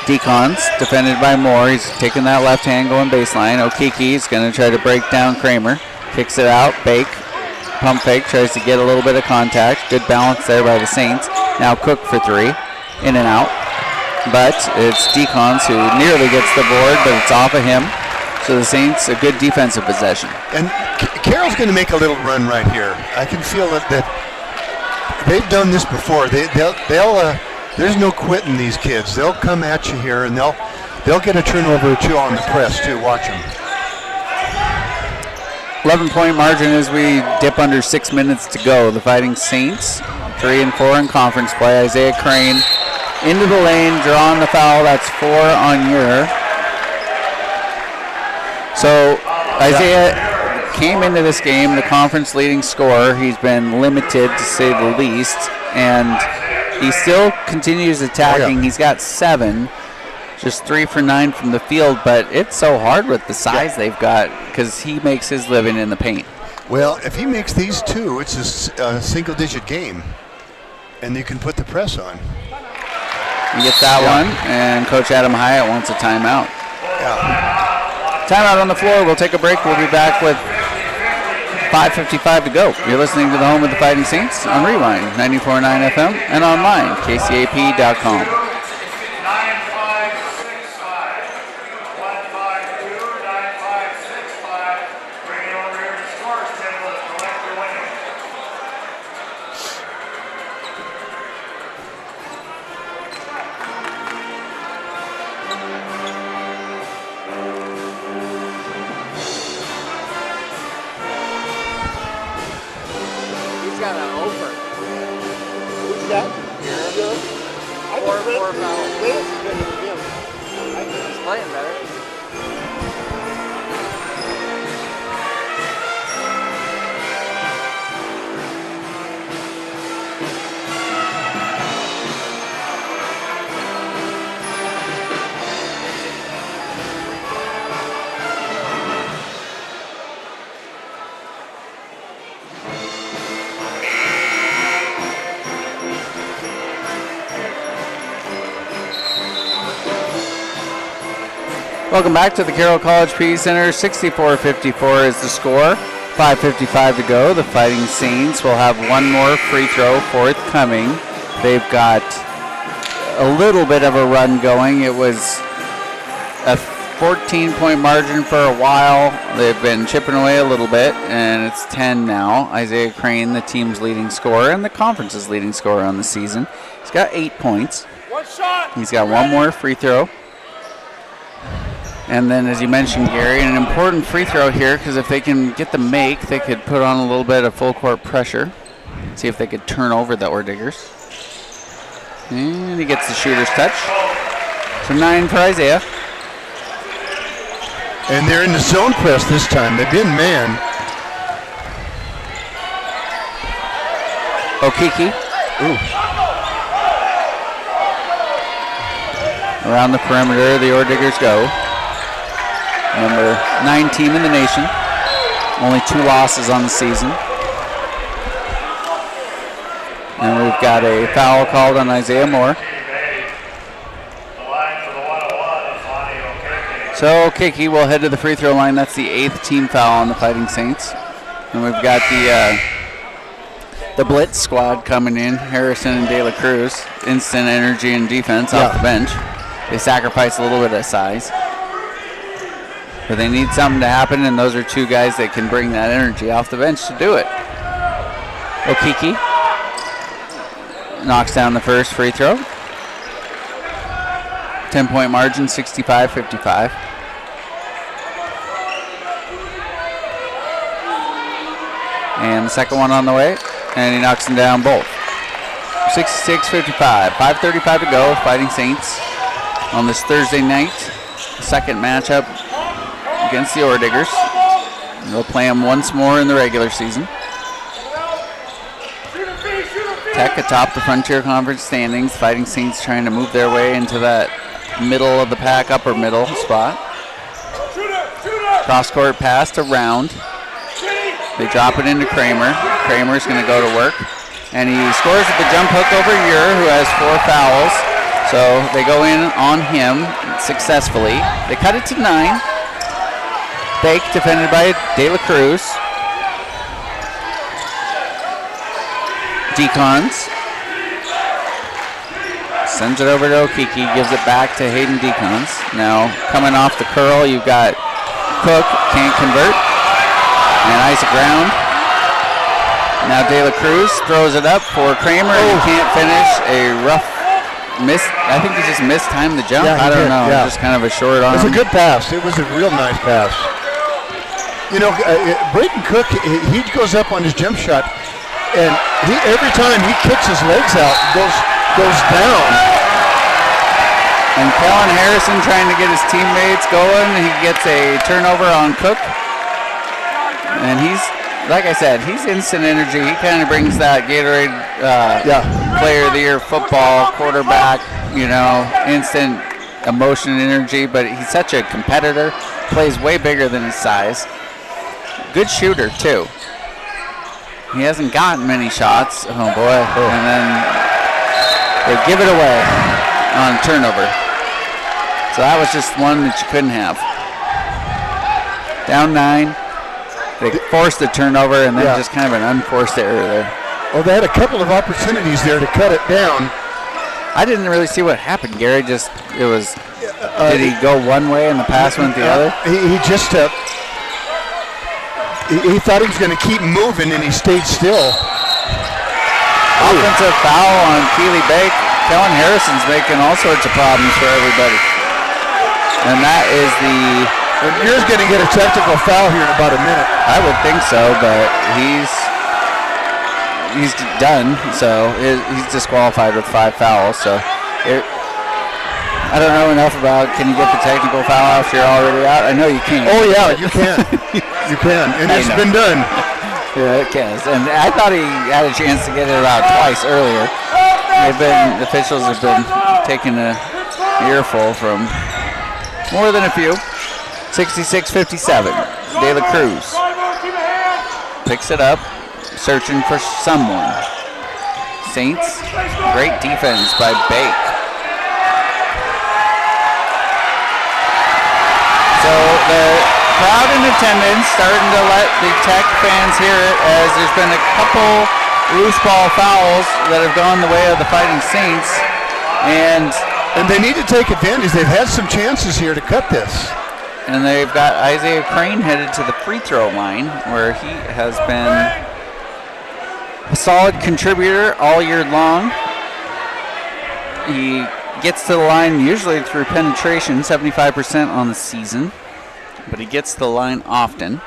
Decons, defended by Moore. He's taking that left hand going baseline. Okiki's going to try to break down Kramer. Kicks it out. Bake. Pump fake. Tries to get a little bit of contact. Good balance there by the Saints. Now Cook for 3. In and out. But it's Decons who nearly gets the board, but it's off of him. So the Saints, a good defensive possession. And Carroll's going to make a little run right here. I can feel it that they've done this before. There's no quitting these kids. They'll come at you here, and they'll get a turnover or two on the press too. Watch them. 11-point margin as we dip under 6 minutes to go. The Fighting Saints, 3 and 4 in conference play. Isaiah Crane into the lane, drawing the foul. That's 4 on Ure. So Isaiah came into this game the conference leading scorer. He's been limited to say the least, and he still continues attacking. He's got 7, just 3 for 9 from the field, but it's so hard with the size they've got because he makes his living in the paint. Well, if he makes these 2, it's a single-digit game, and you can put the press on. He gets that one, and Coach Adam Hyatt wants a timeout. Yeah. Timeout on the floor. We'll take a break. We'll be back with 5:55 to go. You're listening to the home of the Fighting Saints on Rewind, 94.9 FM, and online, kcap.com. 9565. 152, 9565. Bring it over here to the scores table to collect your winnings. He's got an over. Who's that? I Four think fouls. Lance is better than him. He's playing better. Welcome back to the Carroll College PE Center. 64-54 is the score. 5:55 to go. The Fighting Saints will have one more free throw forthcoming. They've got a little bit of a run going. It was a 14-point margin for a while. They've been chipping away a little bit, and it's 10 now. Isaiah Crane, the team's leading scorer, and the conference's leading scorer on the season. He's got 8 points. One shot. He's got one more free throw. And then, as you mentioned, Gary, an important free throw here, because if they can get the make, they could put on a little bit of full court pressure. See if they could turn over the Orediggers. And he gets the shooter's touch. So 9 for Isaiah. And they're in the zone press this time. They've been man. Okiki. Ooh. Around the perimeter, the Orediggers go. Number 9 team in the nation. Only 2 losses on the season. And we've got a foul called on Isaiah Moore. So Okiki will head to the free throw line. That's the 8th team foul on the Fighting Saints. And we've got the blitz squad coming in. Harrison and De La Cruz. Instant energy and defense off the bench. They sacrifice a little bit of size. But they need something to happen, and those are 2 guys that can bring that energy off the bench to do it. Okiki knocks down the first free throw. 10-point margin, 65-55. And the second one on the way, and he knocks them down both. 66-55, 5:35 to go. Fighting Saints on this Thursday night, second matchup against the Orediggers. They'll play them once more in the regular season. Tech atop the Frontier Conference standings. Fighting Saints trying to move their way into that middle of the pack, upper middle spot. Cross-court pass to Round. They drop it into Kramer. Kramer's going to go to work. And he scores with the jump hook over Ure, who has 4 fouls. So they go in on him successfully. They cut it to 9. Fake defended by De La Cruz. Decons sends it over to Okiki, gives it back to Hayden Decons. Now coming off the curl, you've got Cook can't convert. And Isaac ground. Now De La Cruz throws it up for Kramer, and he can't finish. A rough miss. I think he just mistimed the jump. Yeah, I don't know. Yeah. Just kind of a short arm. It was a good pass. It was a real nice pass. You know, Braden Cook, he goes up on his jump shot, and every time he kicks his legs out, goes down. And Kellen Harrison trying to get his teammates going. He gets a turnover on Cook. And he's, like I said, he's instant energy. He kind of brings that Gatorade Player of the Year football quarterback, you know, instant emotion and energy. But he's such a competitor. Plays way bigger than his size. Good shooter, too. He hasn't gotten many shots. Oh, boy. And then they give it away on turnover. So that was just one that you couldn't have. Down 9. They forced the turnover and then just kind of an unforced error there. Well, they had a couple of opportunities there to cut it down. I didn't really see what happened, Gary. Did he go one way and the pass went the other? He just... He thought he was going to keep moving, and he stayed still. Offensive foul on Keely Bake. Kellen Harrison's making all sorts of problems for everybody. And that is the... And you're going to get a technical foul here in about a minute. I would think so, but he's done. So he's disqualified with 5 fouls. So I don't know enough about, can you get the technical foul if you're already out? I know you can. Oh, yeah, you can. You can, and it's been done. Yeah, it can. And I thought he had a chance to get it out twice earlier. The officials have been taking an earful from more than a few. 66-57. De La Cruz picks it up, searching for someone. Saints, great defense by Bake. So the crowd in attendance starting to let the Tech fans hear it, as there's been a couple loose ball fouls that have gone the way of the Fighting Saints, and they need to take advantage. They've had some chances here to cut this. And they've got Isaiah Crane headed to the free throw line, where he has been a solid contributor all year long. He gets to the line usually through penetration, 75% on the season, but he gets to the line often.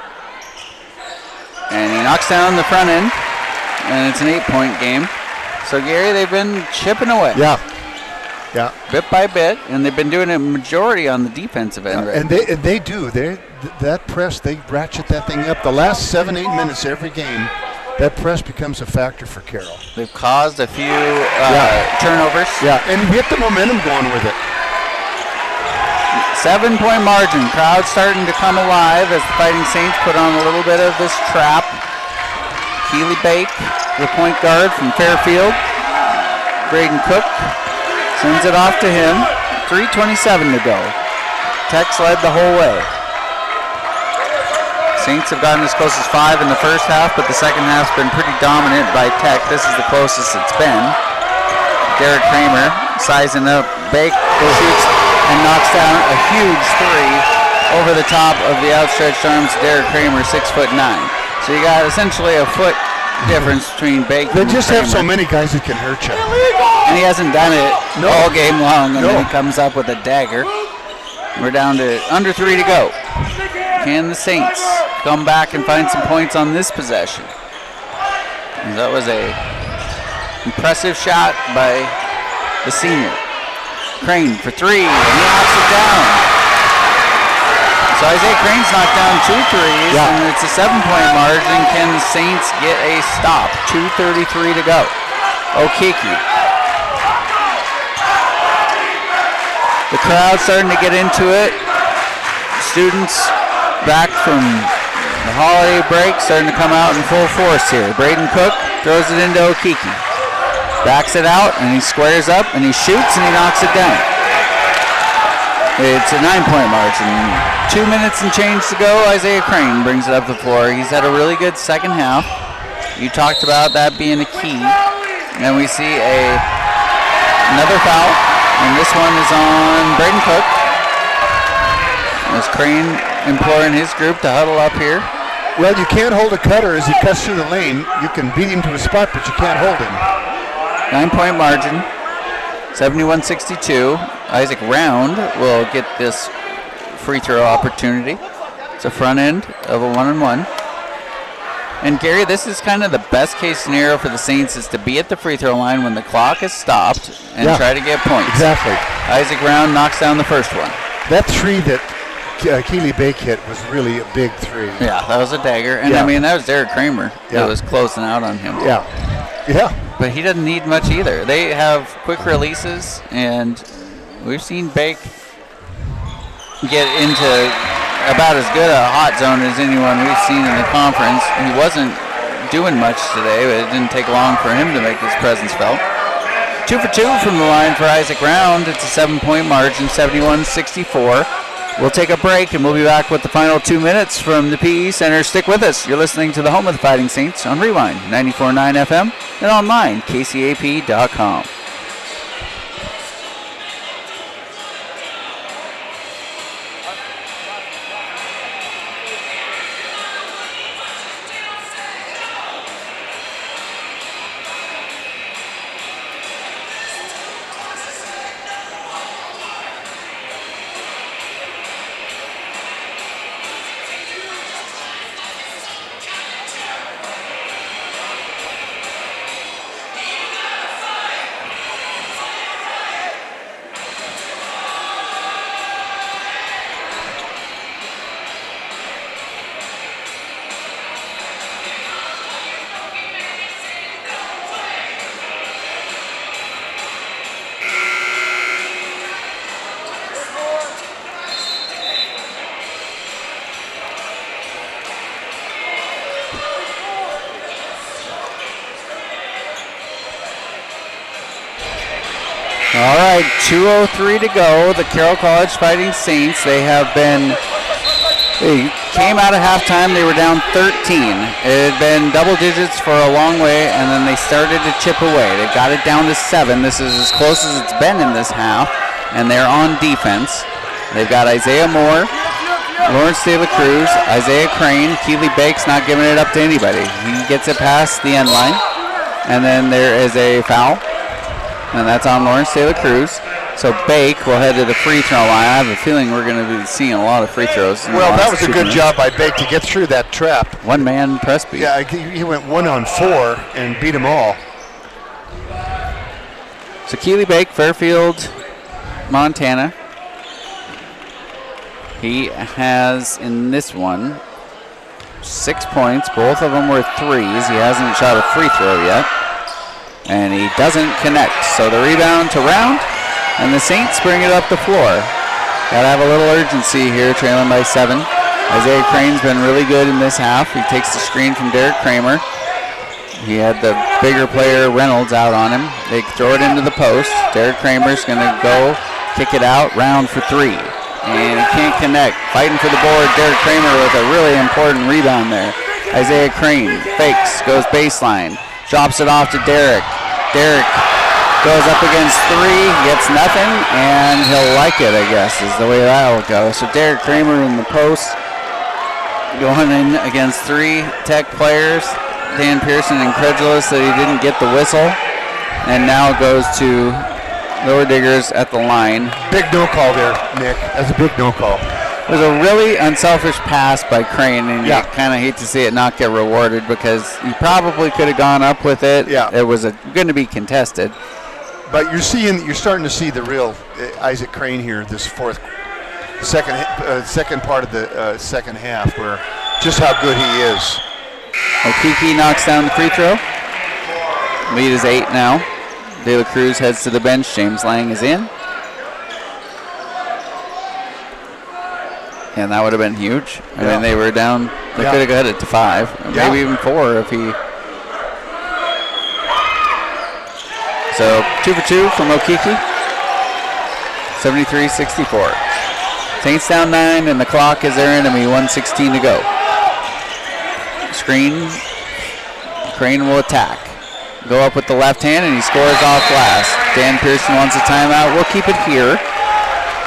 And he knocks down the front end, and it's an 8-point game. So, Gary, they've been chipping away. Yeah. Bit by bit, and they've been doing a majority on the defensive end. Right? And they do. That press, they ratchet that thing up. The last 7-8 minutes every game, that press becomes a factor for Carroll. They've caused a few turnovers. Yeah, and get the momentum going with it. 7-point margin. Crowd starting to come alive as the Fighting Saints put on a little bit of this trap. Keely Bake, the point guard from Fairfield. Braden Cook sends it off to him. 3:27 to go. Tech's led the whole way. Saints have gotten as close as 5 in the first half, but the second half's been pretty dominant by Tech. This is the closest it's been. Derek Kramer sizing up. Bake shoots and knocks down a huge 3 over the top of the outstretched arms of Derek Kramer, 6'9". So you got essentially a foot difference between Bake and They just Kramer. have so many guys that can hurt you. And he hasn't done it all game long, and then he comes up with a dagger. We're down to under 3 to go. Can the Saints come back and find some points on this possession? And that was a impressive shot by the senior. Crane for 3, and he knocks it down. So Isaiah Crane's knocked down 2 threes, and it's a 7-point margin. Can the Saints get a stop? 2:33 to go. Okiki. The crowd starting to get into it. Students back from the holiday break starting to come out in full force here. Braden Cook throws it into Okiki. Backs it out, and he squares up, and he shoots, and he knocks it down. It's a 9-point margin. 2 minutes and change to go. Isaiah Crane brings it up the floor. He's had a really good second half. You talked about that being a key. And we see another foul. And this one is on Braden Cook. As Crane imploring his group to huddle up here. Well, you can't hold a cutter as he cuts through the lane. You can beat him to a spot, but you can't hold him. 9-point margin, 71-62. Isaac Round will get this free throw opportunity. It's a front end of a 1-and-1. And Gary, this is kind of the best case scenario for the Saints, is to be at the free throw line when the clock is stopped and try to get points. Exactly. Isaac Round knocks down the first one. That three that Keely Bake hit was really a big three. Yeah, that was a dagger. And I mean, that was Derek Kramer that was closing out on him. Yeah. Yeah. But he doesn't need much either. They have quick releases, and we've seen Bake get into about as good a hot zone as anyone we've seen in the conference. He wasn't doing much today, but it didn't take long for him to make his presence felt. 2 for 2 from the line for Isaac Round. It's a 7-point margin, 71-64. We'll take a break, and we'll be back with the final 2 minutes from the PE Center. Stick with us. You're listening to the home of the Fighting Saints on Rewind 94.9 FM and online, kcap.com. All right, 2:03 to go. The Carroll College Fighting Saints, they came out of halftime, they were down 13. It had been double digits for a long way, and then they started to chip away. They got it down to 7. This is as close as it's been in this half, and they're on defense. They've got Isaiah Moore, Lawrence De La Cruz, Isaiah Crane. Keely Bake's not giving it up to anybody. He gets it past the end line, and then there is a foul. And that's on Lawrence De La Cruz. So Bake will head to the free throw line. I have a feeling we're going to be seeing a lot of free throws. Well, that was a good job by Bake to get through that trap. One-man press beat. Yeah, he went 1-on-4 and beat them all. So Keely Bake, Fairfield, Montana. He has, in this one, 6 points. Both of them were threes. He hasn't shot a free throw yet. And he doesn't connect. So the rebound to Round, and the Saints bring it up the floor. Got to have a little urgency here, trailing by 7. Isaiah Crane's been really good in this half. He takes the screen from Derek Kramer. He had the bigger player, Reynolds, out on him. They throw it into the post. Derek Kramer's going to go kick it out, Round for 3. And he can't connect. Fighting for the board, Derek Kramer with a really important rebound there. Isaiah Crane fakes, goes baseline. Drops it off to Derek. Derek goes up against 3, gets nothing, and he'll like it, I guess, is the way that will go. So Derek Kramer in the post, going in against 3 Tech players. Dan Pearson incredulous that he didn't get the whistle, and now goes to Lower Diggers at the line. Big no call there, Nick. That's a big no call. It was a really unselfish pass by Crane, and you kind of hate to see it not get rewarded because he probably could have gone up with it. Yeah. It was going to be contested. But you're starting to see the real Isaac Crane here this second part of the second half, where just how good he is. Okiki knocks down the free throw. Lead is 8 now. De La Cruz heads to the bench. James Lang is in. And that would have been huge. I mean, they were down. They could have got it to 5, maybe even 4 if he. So 2 for 2 from Okiki. 73-64. Saints down 9, and the clock is their enemy. 1:16 to go. Screen. Crane will attack. Go up with the left hand, and he scores off glass. Dan Pearson wants a timeout. We'll keep it here.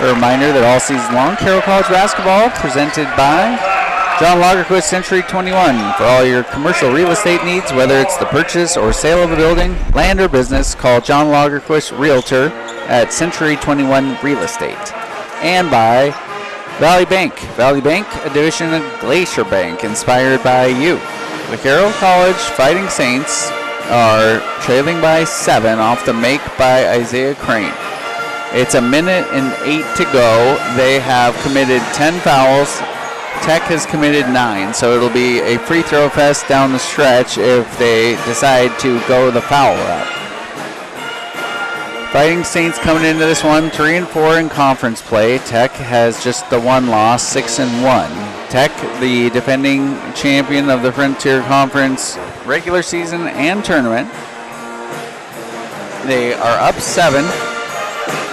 A reminder that all season long, Carroll College basketball presented by John Lagerquist Century 21. For all your commercial real estate needs, whether it's the purchase or sale of a building, land, or business, call John Lagerquist Realtor at Century 21 Real Estate. And by Valley Bank. Valley Bank, a division of Glacier Bank, inspired by you. The Carroll College Fighting Saints are trailing by 7 off the make by Isaiah Crane. It's 1:08 to go. They have committed 10 fouls. Tech has committed 9, so it'll be a free throw fest down the stretch if they decide to go the foul route. Fighting Saints coming into this one 3-4 in conference play. Tech has just the 1 loss, 6-1. Tech, the defending champion of the Frontier Conference regular season and tournament. They are up 7.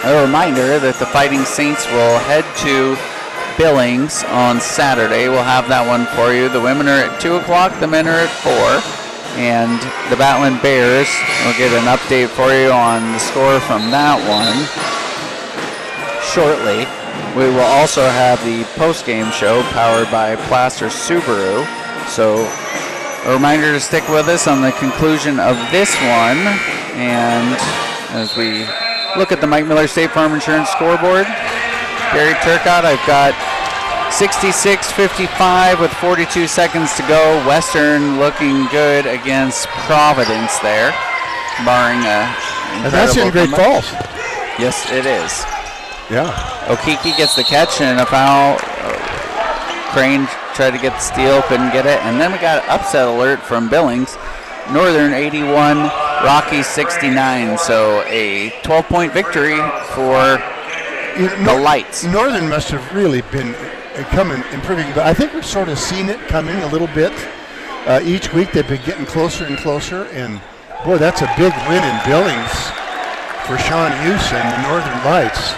A reminder that the Fighting Saints will head to Billings on Saturday. We'll have that one for you. The women are at 2 o'clock, the men are at 4. And the Battling Bears will get an update for you on the score from that one shortly. We will also have the post-game show powered by Plaster Subaru. So a reminder to stick with us on the conclusion of this one. And as we look at the Mike Miller State Farm Insurance scoreboard, Gary Turcotte, I've got 66-55 with 42 seconds to go. Western looking good against Providence there, barring a And that's in Great Falls. Yes, it is. Yeah. Okeke gets the catch and a foul. Crane tried to get the steal, couldn't get it. And then we got an upset alert from Billings. Northern 81, Rockies 69. So a 12-point victory for the Lights. Northern must have really been improving, but I think we've sort of seen it coming a little bit. Each week they've been getting closer and closer, and boy, that's a big win in Billings for Sean Hughes and the Northern Lights.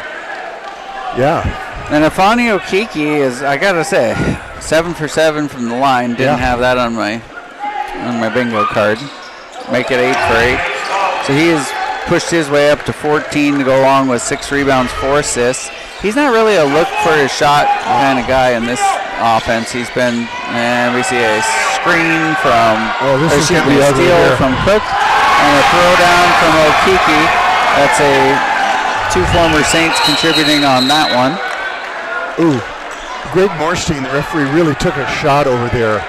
Yeah. And Afani Okeke is, I gotta say, 7 for 7 from the line. Didn't have that on my bingo card. Make it 8 for 8. So he has pushed his way up to 14 to go along with 6 rebounds, 4 assists. He's not really a look for his shot kind of guy in this offense. He's been, and we see a screen from, this is going to be a ugly steal here. from Cook and a throwdown from Okeke. That's a 2 former Saints contributing on that one. Ooh, Greg Morstein, the referee, really took a shot over there.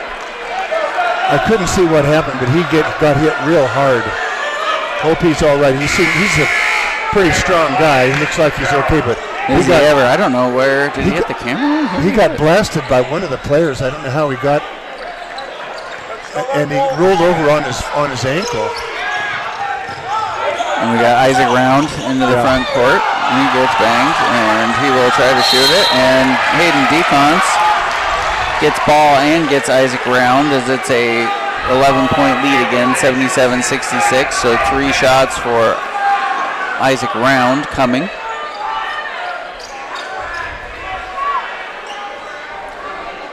I couldn't see what happened, but he got hit real hard. Hope he's all right. He's a pretty strong guy. He looks like he's okay, but I don't know where. Did he hit the camera? He got blasted by one of the players. I don't know how he got, and he rolled over on his ankle. And we got Isaac Round into the front court. And he gets banged, and he will try to shoot it. And Hayden Defense gets ball and gets Isaac Round as it's a 11-point lead again, 77-66. So 3 shots for Isaac Round coming.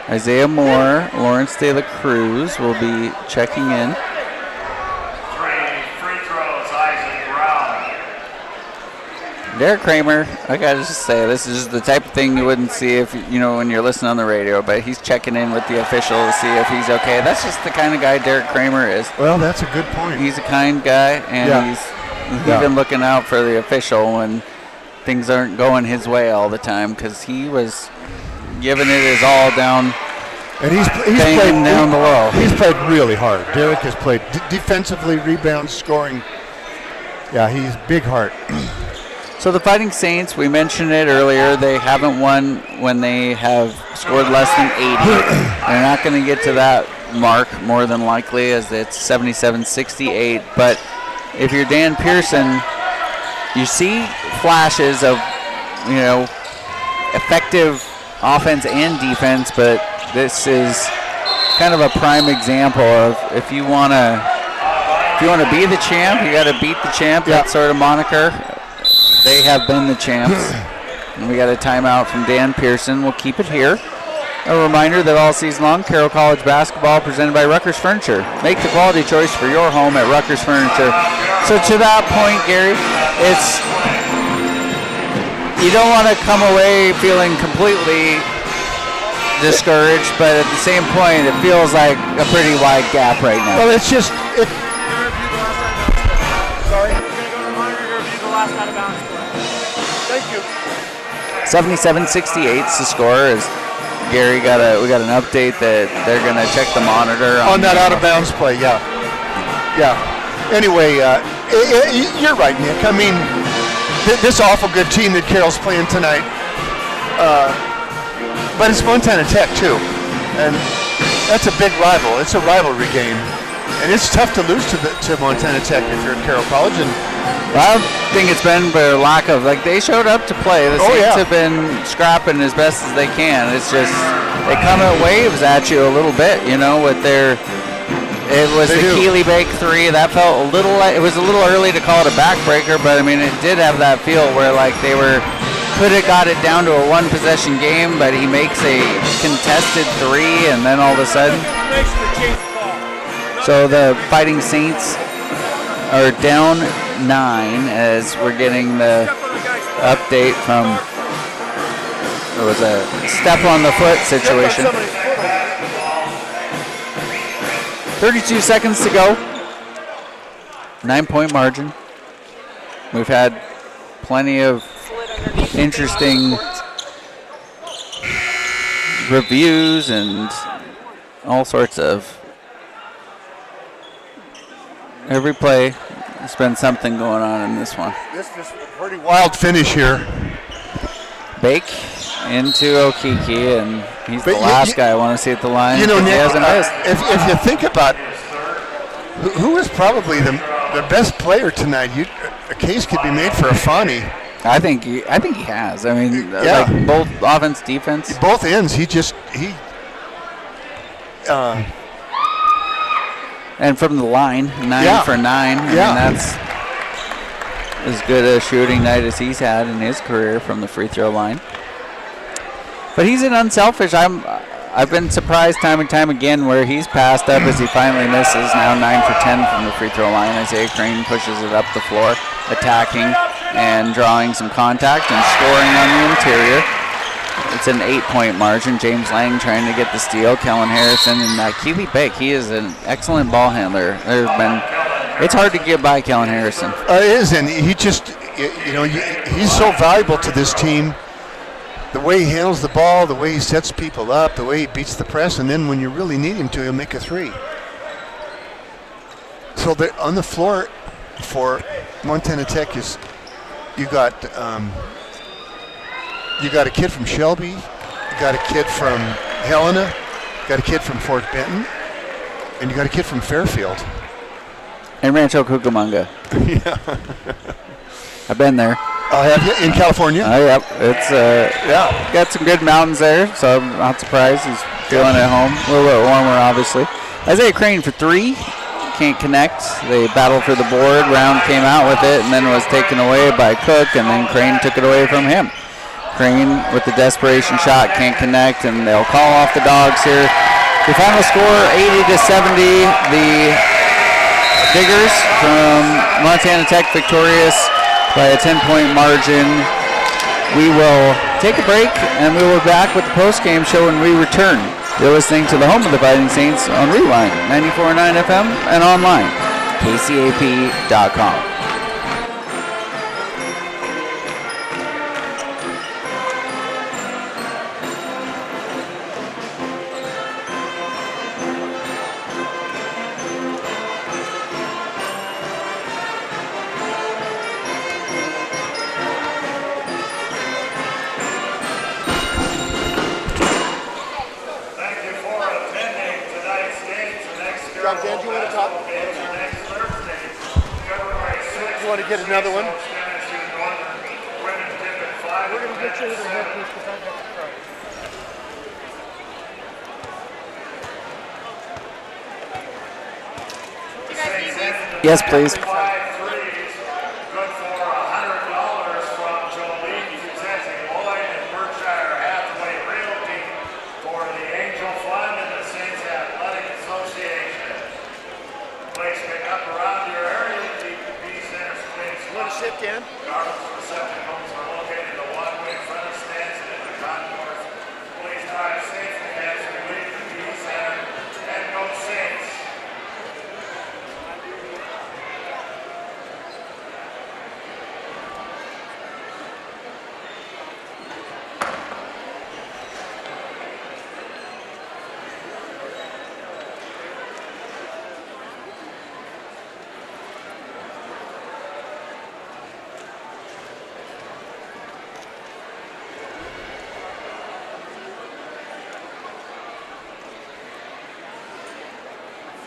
Isaiah Moore, Lawrence De La Cruz will be checking in. 3 free throws, Isaac Round. Derek Kramer, I gotta just say, this is the type of thing you wouldn't see if when you're listening on the radio, but he's checking in with the official to see if he's okay. That's just the kind of guy Derek Kramer is. Well, that's a good point. He's a kind guy, and he's even looking out for the official when things aren't going his way all the time, because he was giving it his all down. And he's played down below. He's played really hard. Derek has played defensively, rebounds, scoring. Yeah, he's big heart. So the Fighting Saints, we mentioned it earlier, they haven't won when they have scored less than 80. They're not going to get to that mark more than likely, as it's 77-68. But if you're Dan Pearson, you see flashes of, effective offense and defense, but this is kind of a prime example of if you want to be the champ, you got to beat the champ. That sort of moniker. They have been the champs. And we got a timeout from Dan Pearson. We'll keep it here. A reminder that all season long, Carroll College basketball presented by Rutgers Furniture. Make the quality choice for your home at Rutgers Furniture. So to that point, Gary, it's you don't want to come away feeling completely discouraged, but at the same point, it feels like a pretty wide gap right now. Well, it's just Sorry? We're going to go to the monitor to review the last out of bounds play. thank you. 77-68 is the score. As Gary we got an update that they're going to check the monitor On that out of bounds play, yeah. Anyway, you're right, Nick. I mean, this awful good team that Carroll's playing tonight, but it's Montana Tech too, and that's a big rival. It's a rivalry game, and it's tough to lose to Montana Tech if you're at Carroll College. And I don't think it's been for lack of, like, they showed up to play. The Saints have been scrapping as best as they can. It's just they come at waves at you a little bit, you know, with their. It was the Keeley Bake 3. That felt a little. It was a little early to call it a backbreaker, but I mean, it did have that feel where like they could have got it down to a one-possession game, but he makes a contested 3, and then all of a sudden. So the Fighting Saints are down 9 as we're getting the update from. It was a step on the foot situation. 32 seconds to go. 9-point margin. We've had plenty of interesting reviews and all sorts of. Every play, there's been something going on in this one. this is a pretty wild finish here. Bake into Okiki, and he's the last guy I want to see at the line. You know, Nick, he hasn't missed. If you think about who is probably the best player tonight, a case could be made for Afani. I think he has. I mean, like both offense, defense, both ends. And from the line, 9 for 9. I mean, that's as good a shooting night as he's had in his career from the free throw line. But he's an unselfish. I've been surprised time and time again where he's passed up as he finally misses. Now 9 for 10 from the free throw line. Isaiah Crane pushes it up the floor, attacking and drawing some contact and scoring on the interior. It's an 8-point margin. James Lang trying to get the steal. Kellen Harrison and Keeley Bake. He is an excellent ball handler. It's hard to get by Kellen Harrison. It is, and he just, he's so valuable to this team. The way he handles the ball, the way he sets people up, the way he beats the press, and then when you really need him to, he'll make a 3. So on the floor for Montana Tech is you got a kid from Shelby, you got a kid from Helena, you got a kid from Fort Benton, and you got a kid from Fairfield. And Rancho Cucamonga. Yeah. I've been there. Have you? In California? Yep. It's got some good mountains there, so I'm not surprised he's feeling at home. A little bit warmer, obviously. Isaiah Crane for 3. Can't connect. They battled for the board. Round came out with it and then was taken away by Cook, and then Crane took it away from him. Crane with the desperation shot can't connect, and they'll call off the Dogs here. The final score, 80-70. The Diggers from Montana Tech victorious by a 10-point margin. We will take a break, and we will be back with the post-game show when we return. You're listening to the home of the Fighting Saints on Rewind, 94.9 FM, and online, kcap.com. Get another one. We're going to get you the headpiece because I got the Yes, please. 5 threes, good for $100 from Jolene Kuzetti Lloyd and Berkshire Hathaway Realty for the Angel Fund and the Saints Athletic Association. Please pick up around your area. Want to sit, Dan? Garbage receptacles are located in the 1,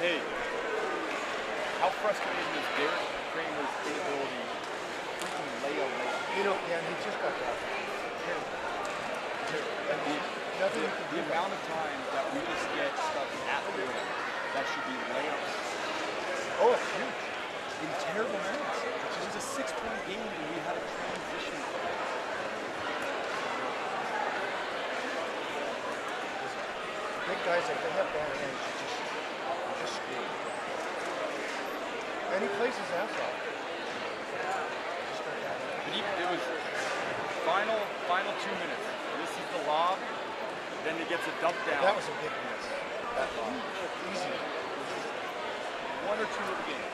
Hey, how frustrating is Derek Kramer's inability to freaking lay a layup? You know, yeah, he just got that. And the amount of time that we just get stuff at the rim that should be layups. Oh, it's huge. In terrible moments. It was a 6-point game and we had a transition. Big guys, if they have bad hands, you just screw. And he plays his ass off. But it was final 2 minutes. This is the lob. Then it gets a dump down. That was a big miss. That lob. Easy. 1 or 2 of the game.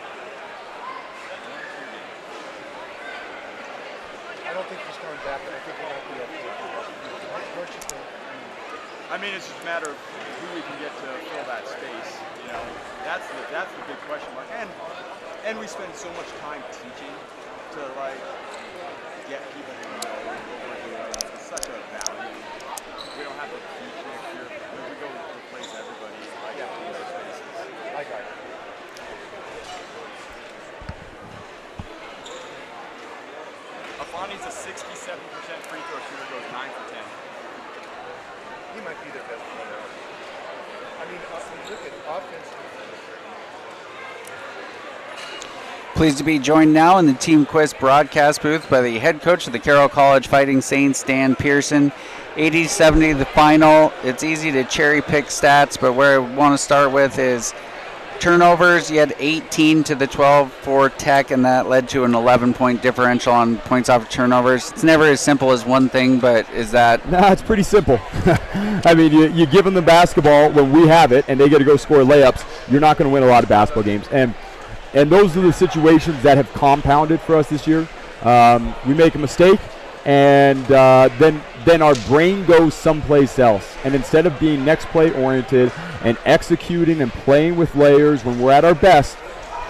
I don't think he's coming back, but I think he might be up to Don't you think? I mean, it's just a matter of who we can get to fill that space. You know, that's the big question mark. And we spend so much time teaching to like get people to know what we're doing. It's such a value. We don't have to teach next year. We go replace everybody. Like, in those spaces. I got it. Afani's a 67% free throw shooter, goes 9 for 10. He might be their best player. I mean, look at offense. Pleased to be joined now in the Team Quest broadcast booth by the head coach of the Carroll College Fighting Saints, Dan Pearson. 80-70 the final. It's easy to cherry pick stats, but where I want to start with is turnovers. You had 18 to the 12 for Tech, and that led to an 11-point differential on points off of turnovers. It's never as simple as one thing, but is that... No, it's pretty simple. I mean, you give them the basketball when we have it, and they get to go score layups, you're not going to win a lot of basketball games. And those are the situations that have compounded for us this year. We make a mistake, and then our brain goes someplace else. And instead of being next play oriented and executing and playing with layers when we're at our best,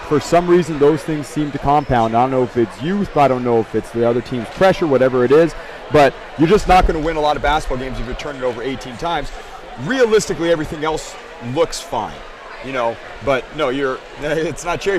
for some reason those things seem to compound. I don't know if it's youth, I don't know if it's the other team's pressure, whatever it is, but you're just not going to win a lot of basketball games if you turn it over 18 times. Realistically, everything else looks fine, you know, but no, it's not cherry